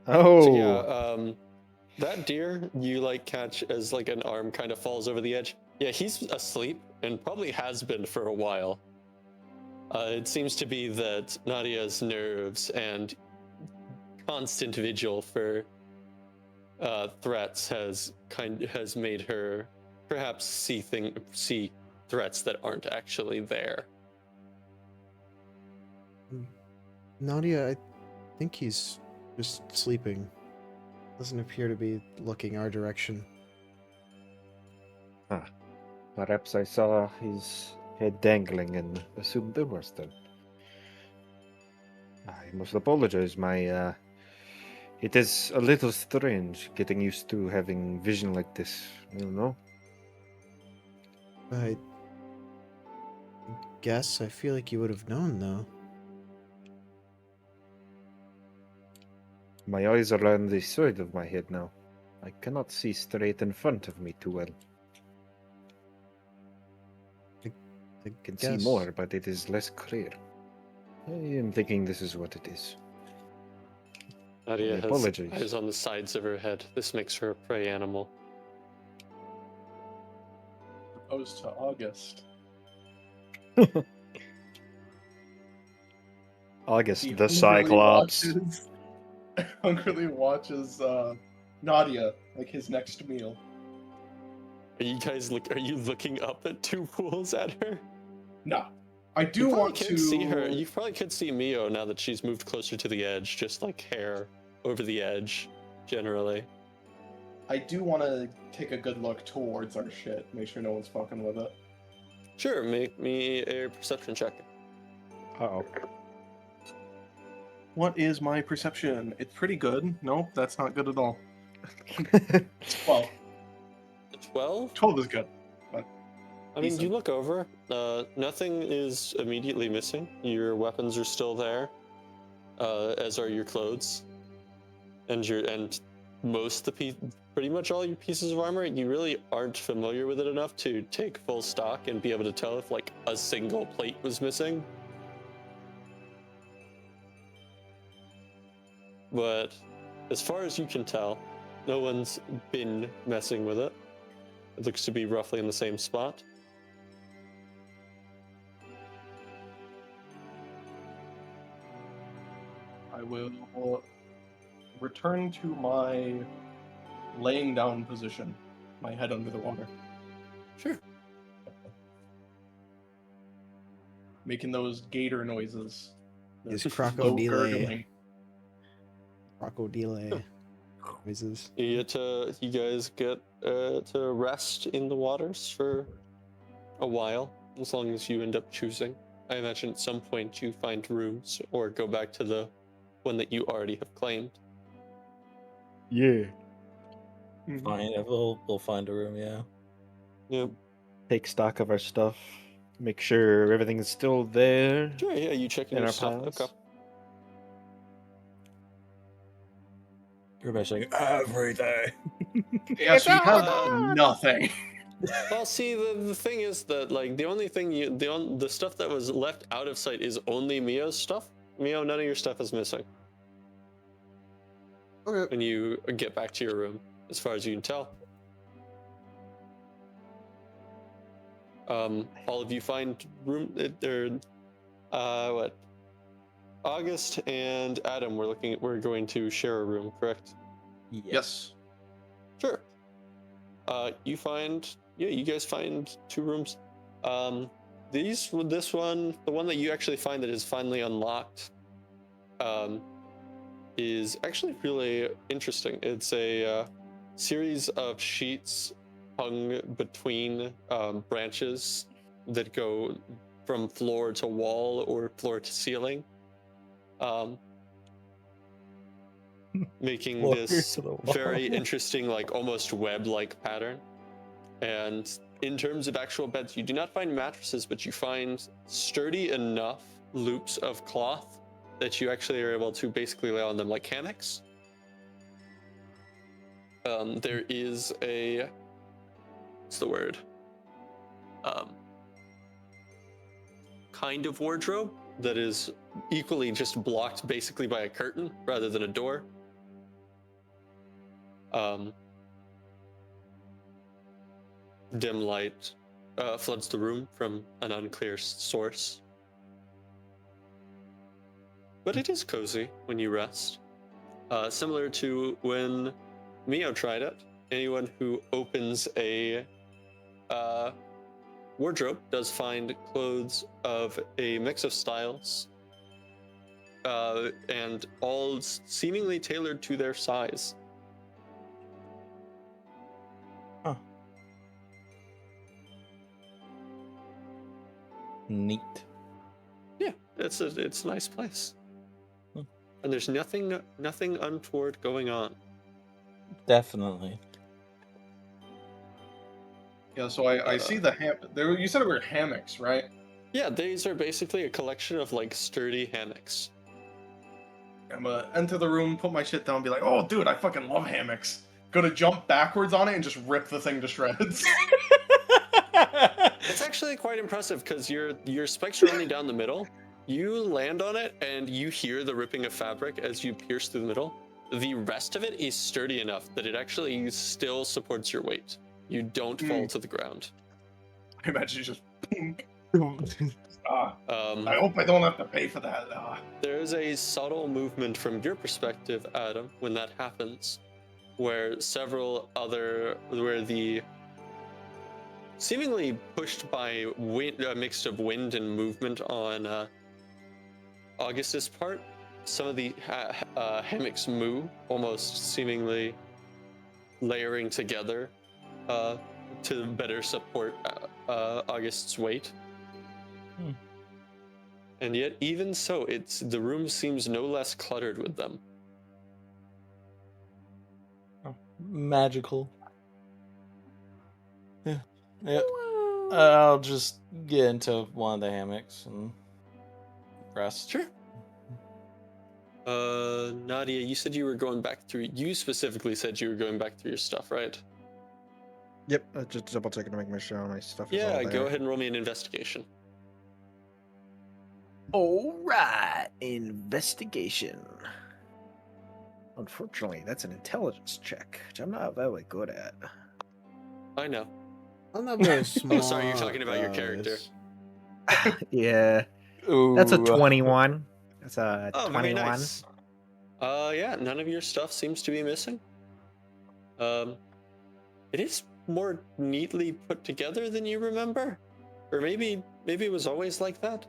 Oh, So yeah, that deer you like catch as like an arm kind of falls over the edge. Yeah, he's asleep and probably has been for a while. It seems to be that Nadia's nerves and constant vigil for threats has made her perhaps see threats that aren't actually there. Nadia, I think he's just sleeping. Doesn't appear to be looking our direction. perhaps I saw his head dangling and assumed there was then. I must apologize. It is a little strange getting used to having vision like this. You know. I guess I feel like you would have known though. My eyes are on the side of my head now. I cannot see straight in front of me too well. I Can guess. see more, but it is less clear. I am thinking this is what it is. Nadia My has apologies. eyes on the sides of her head. This makes her a prey animal. Opposed to August. August He the Cyclops. hungrily watches Nadia like his next meal. Are you guys are you looking up at two pools at her? No, I do You probably want could to see her. You probably could see Mio now that she's moved closer to the edge, just like hair over the edge, generally. I do want to take a good look towards our shit, make sure no one's fucking with it. Sure, make me a perception check. Uh-oh. What is my perception? It's pretty good. Nope, that's not good at all. It's 12. 12? 12 is good. I mean, you Decent. look over. Nothing is immediately missing. Your weapons are still there, as are your clothes, and most of the pretty much all your pieces of armor. You really aren't familiar with it enough to take full stock and be able to tell if like a single plate was missing. But as far as you can tell, no one's been messing with it. It looks to be roughly in the same spot. I will return to my laying down position, my head under the water, Sure. making those gator noises. Is The crocodile slow gurgling. crocodile noises. You guys get to rest in the waters for a while, as long as you end up choosing. I imagine at some point you find rooms or go back to the one that you already have claimed. Yeah. Fine, we'll find a room. Yeah. Yep. Take stock of our stuff. Make sure everything is still there. Sure, yeah, you checking In your our stuff. piles? Okay. Everybody's saying everything. Yes, we have nothing. Well, see, the thing is that like the only thing the stuff that was left out of sight is only Mio's stuff. Mio, none of your stuff is missing. Okay. When you get back to your room, as far as you can tell. All of you find room. What? August and Adam, we're going to share a room, correct? Yes. Sure. You guys find two rooms. This one, the one that you actually find that is finally unlocked, is actually really interesting. It's a series of sheets hung between branches that go from floor to wall or floor to ceiling, making Floor this to the wall. very interesting, like almost web-like pattern. And in terms of actual beds, you do not find mattresses, but you find sturdy enough loops of cloth that you actually are able to basically lay on them like hammocks. There is what's the word? Kind of wardrobe that is equally just blocked basically by a curtain rather than a door. Dim light floods the room from an unclear source. But it is cozy when you rest. Similar to when Mio tried it, anyone who opens a wardrobe does find clothes of a mix of styles, and all seemingly tailored to their size. Huh. Neat. Yeah, it's a nice place. Hmm. And there's nothing untoward going on. Definitely. Yeah, so I see the there. You said it were hammocks, right? Yeah, these are basically a collection of like sturdy hammocks. I'm gonna enter the room, put my shit down, and be like, "Oh, dude, I fucking love hammocks." Gonna jump backwards on it and just rip the thing to shreds. It's actually quite impressive because your spikes are only down the middle. You land on it and you hear the ripping of fabric as you pierce through the middle. The rest of it is sturdy enough that it actually still supports your weight. You don't fall to the ground. I imagine you just. I Um, hope I don't have to pay for that. there is a subtle movement from your perspective, Adam, when that happens, where the seemingly pushed by wind, a mix of wind and movement on Augustus' part, some of the hammocks move, almost seemingly layering together to better support August's weight. And yet, even so, the room seems no less cluttered with them. Magical. Yeah. Yep. I'll just get into one of the hammocks and rest. Sure. Nadia, you said you were going back through. You specifically said you were going back through your stuff, right? Yep, just double checking to make sure my stuff is all Yeah, there. go ahead and roll me an investigation. All right, investigation. Unfortunately, that's an intelligence check, which I'm not very good at. I know. I'm not very smart. Oh, sorry, you're talking about your character. Yeah, Ooh. that's a 21. That's a Oh, 21. very nice. Yeah, none of your stuff seems to be missing. It is more neatly put together than you remember, or maybe it was always like that.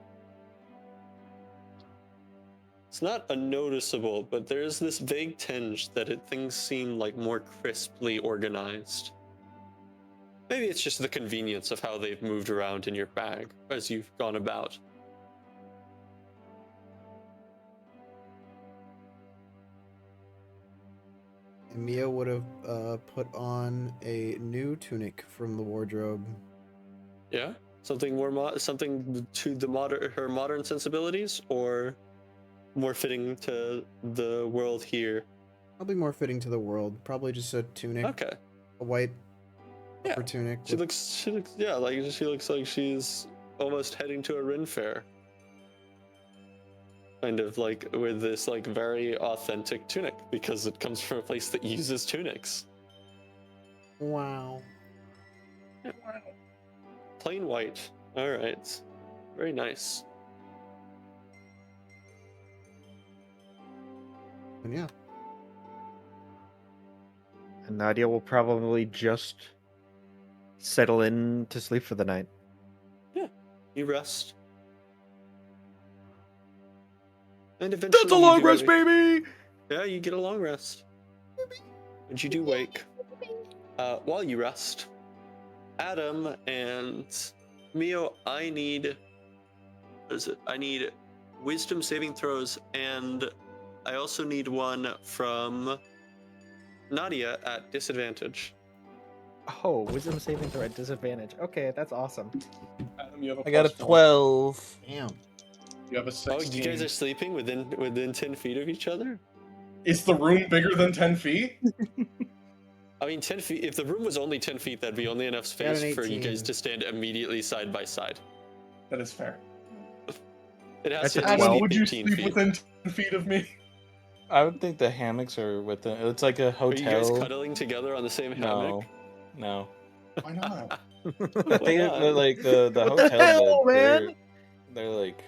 It's not unnoticeable, but there is this vague tinge that things seem like more crisply organized. Maybe it's just the convenience of how they've moved around in your bag as you've gone about. And Mia would have put on a new tunic from the wardrobe. Yeah, something more something to the her modern sensibilities, or more fitting to the world here. Probably more fitting to the world. Probably just a tunic. Okay. A white Yeah. upper tunic. She looks like she's almost heading to a Ren fair. Kind of like with this like very authentic tunic, because it comes from a place that uses tunics. Wow. Yeah. Plain white. All right. Very nice. And yeah. And Nadia will probably just settle in to sleep for the night. Yeah. You rest. And eventually That's a long you do rest, wake. baby! Yeah, you get a long rest. And you do wake. While you rest, Adam and Mio, I need wisdom saving throws, and I also need one from Nadia at disadvantage. Oh, wisdom saving throw at disadvantage. Okay, that's awesome. Adam, you have a I got a +1. 12. Damn. You have a 16. Oh, you guys are sleeping within 10 feet of each other? Is the room bigger than 10 feet? I mean, 10 feet. If the room was only 10 feet, that'd be only enough Got space an for you 18. guys to stand immediately side by side. That is fair. It has That's to a at least Adam, be would you 15 sleep feet. within 10 feet of me? I would think the hammocks are within. It's like a Are you guys hotel. cuddling together on the same No, hammock? no. Why not? I Why think not? they're like the What the hotel hell, bed. man? They're like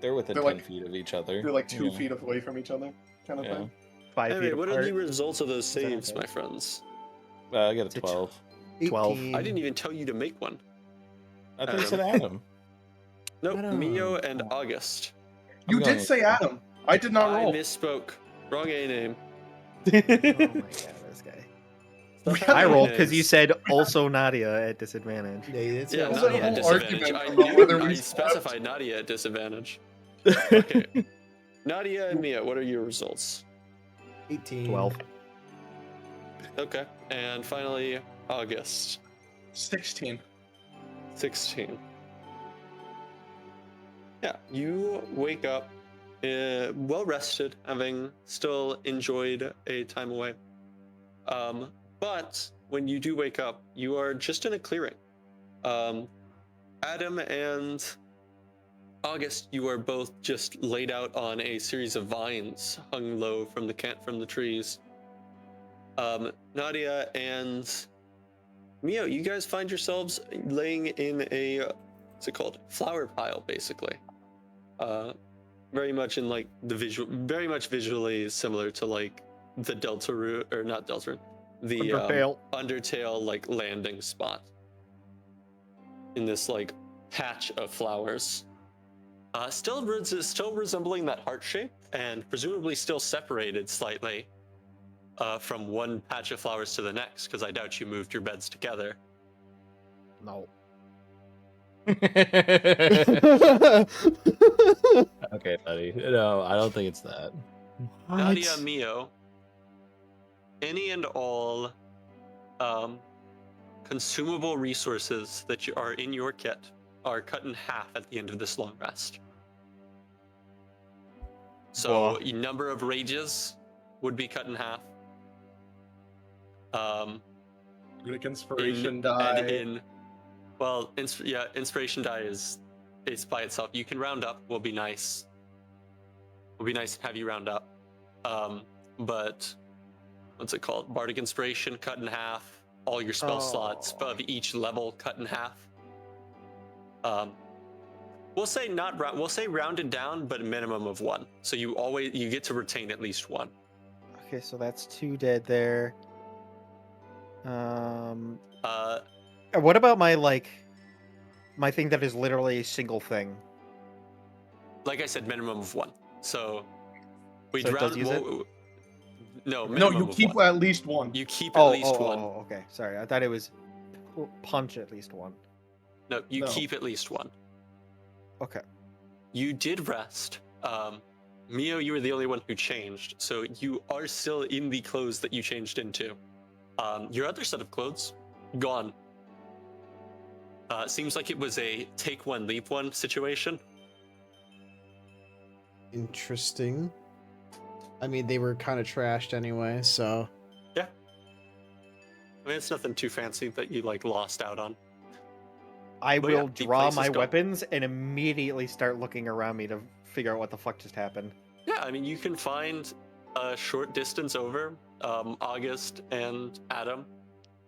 they're within They're 10 like- feet of each other. You're like 2 Yeah. feet away from each other, kind of Yeah. thing. 5 Anyway, feet what are apart. the results of those that saves, okay? my friends? I got a It's a 12. 12. 18. I didn't even tell you to make one. I think it said Adam. Nope, Adam. Mio and August. You I'm did going- say Adam. I did not I roll. misspoke. Wrong A name. Oh my god, this guy. Stop We having I have- rolled because you names. said also Nadia at disadvantage. Yeah, it's Yeah, This is Nadia a at whole disadvantage. argument I about knew whether we I slept. specified Nadia at disadvantage. Okay. Nadia and Mia, what are your results? 18. 12. Okay. And finally, August. 16. 16. Yeah, you wake up well rested, having still enjoyed a time away. But when you do wake up, you are just in a clearing. Adam and August, you are both just laid out on a series of vines hung low from the trees. Nadia and Mio, you guys find yourselves laying in a what's it called? Flower pile, basically. Very much in like the very much visually similar to like the Deltarune, or not Deltarune, the Undertale like landing spot. In this like patch of flowers. Still resembling that heart shape, and presumably still separated slightly from one patch of flowers to the next, because I doubt you moved your beds together. No. Okay, buddy. No, I don't think it's that. Nadia, Mio, any and all consumable resources that are in your kit are cut in half at the end of this long rest. So your number of rages would be cut in half. Like inspiration die. Inspiration die is by itself. You can round up. Will be nice. Will be nice to have you round up. But what's it called? Bardic Inspiration cut in half. All your spell slots of each level cut in half. We'll say rounded down, but a minimum of 1. So you get to retain at least 1. Okay, so that's 2 dead there. What about my thing that is literally a single thing? Like I said, minimum of 1. So we So it does use it? No, No, you of keep 1. at least 1. You keep at least 1. Oh, okay. Sorry, I thought it was punch at least 1. No, you keep at least 1. Okay. You did rest. Mio, you were the only one who changed, so you are still in the clothes that you changed into. Your other set of clothes, gone. Seems like it was a take one, leave one situation. Interesting. I mean, they were kind of trashed anyway, so... Yeah. I mean, it's nothing too fancy that you, lost out on. I But will the draw place is my gone. weapons and immediately start looking around me to figure out what the fuck just happened. Yeah, I mean, you can find a short distance over, August and Adam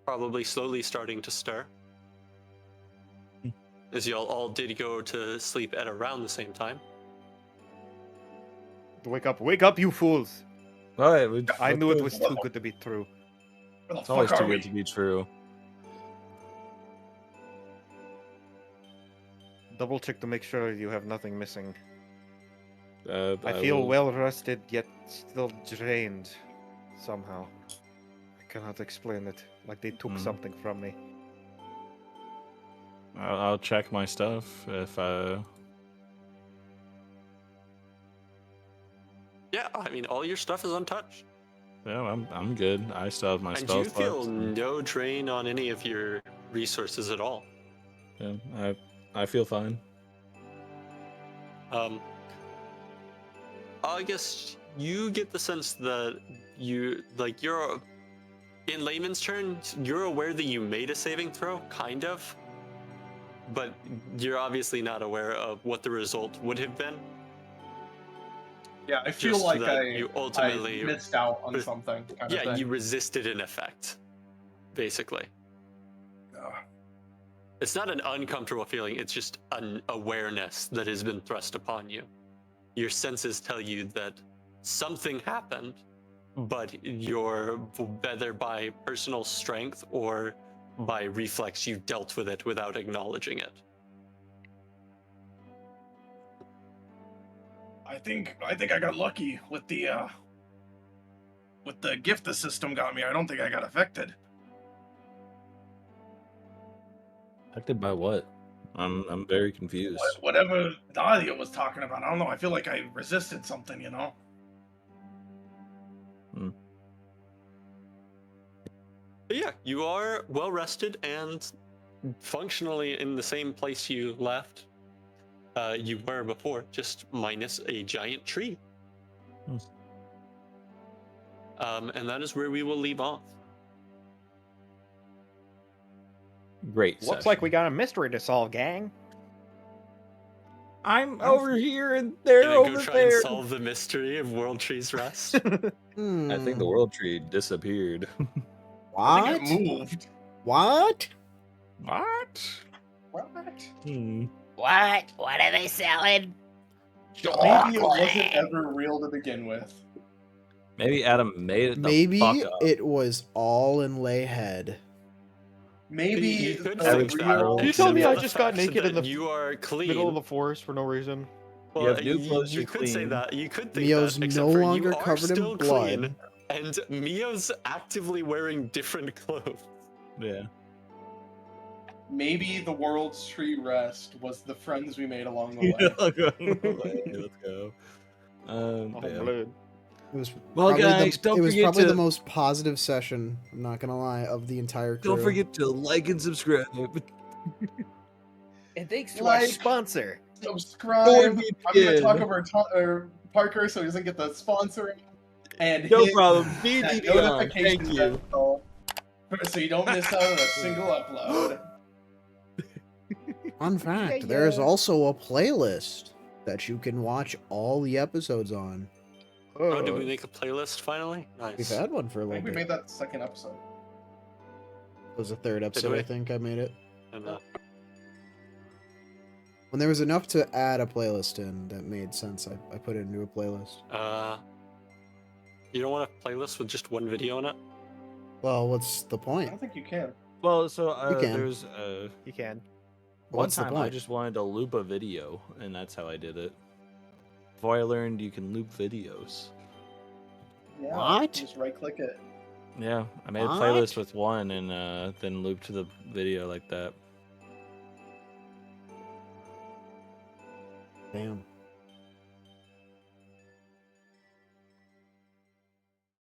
probably slowly starting to stir. As y'all all did go to sleep at around the same time. Wake up, you fools! Alright, I knew it was too good to be true. Where the It's always fuck too are we? good to be true. Double check to make sure you have nothing missing. I I feel will- well rested, yet still drained. Somehow. I cannot explain it. Like they took something from me. I'll check my stuff if Yeah, I mean, all your stuff is untouched. yeah, I'm good. I still have my And spell you feel slots. no drain on any of your resources at all. Yeah, I feel fine. August, you get the sense that you're in layman's terms, you're aware that you made a saving throw, kind of, but you're obviously not aware of what the result would have been. Yeah, I feel Just like that you ultimately I missed out on something. Kind of thing. you resisted an effect, basically. It's not an uncomfortable feeling, it's just an awareness that has been thrust upon you. Your senses tell you that something happened, but whether by personal strength or by reflex, you dealt with it without acknowledging it. I think I got lucky with the gift the system got me. I don't think I got affected. Affected by what? I'm very confused. Whatever Nadia was talking about, I don't know. I feel like I resisted something, you know. But yeah, you are well rested and functionally in the same place you left. You were before, just minus a giant tree. And that is where we will leave off. Great. Looks like we got a mystery to solve, gang. I'm over here and they're Gonna over go try there. and solve the mystery of World Tree's Rest. I think the world tree disappeared. I What? think it moved. What? What? What? What? What are they selling? Maybe it wasn't ever real to begin with. Maybe Adam made it the Maybe fuck up. it was all in Lay head. Maybe You could a think real. that. You told except me for I the just got fact naked in that the you are Middle of clean. the forest for no reason. You have new clothes, You you're could say clean. that. You could think Mio's that. Except no for longer you are covered in still blood. clean, and Mio's actively wearing different clothes. Yeah. Maybe the world's tree rest was the friends we made along the way. Let's go. Oh, Yeah. blood. It was Well, probably guys, don't it was forget probably to the most positive session. I'm not gonna lie, of the entire crew. don't forget to like and subscribe. And thanks to Like, our sponsor. Subscribe. Don't I'm forget gonna again. talk over Parker so he doesn't get the sponsor. And No hit problem. that DDD on. notification Thank you. bell so you don't miss out on a single upload. Fun fact: Yeah, there is yeah. also a playlist that you can watch all the episodes on. Oh, did we make a playlist finally? Nice. We've had one for a I little think we bit. made that second episode. It was the third episode, we? I think. I made it. And, When there was enough to add a playlist in that made sense, I put it into a playlist. you don't want a playlist with just one video in it? Well, what's the I point? don't think you can. Well, so You can. there's You can. one What's the time I point? just wanted to loop a video, and that's how I did it. Before I learned you can loop videos. Yeah, What? Just right click it. Yeah, I made a What? playlist with one, and then looped the video like that. Damn.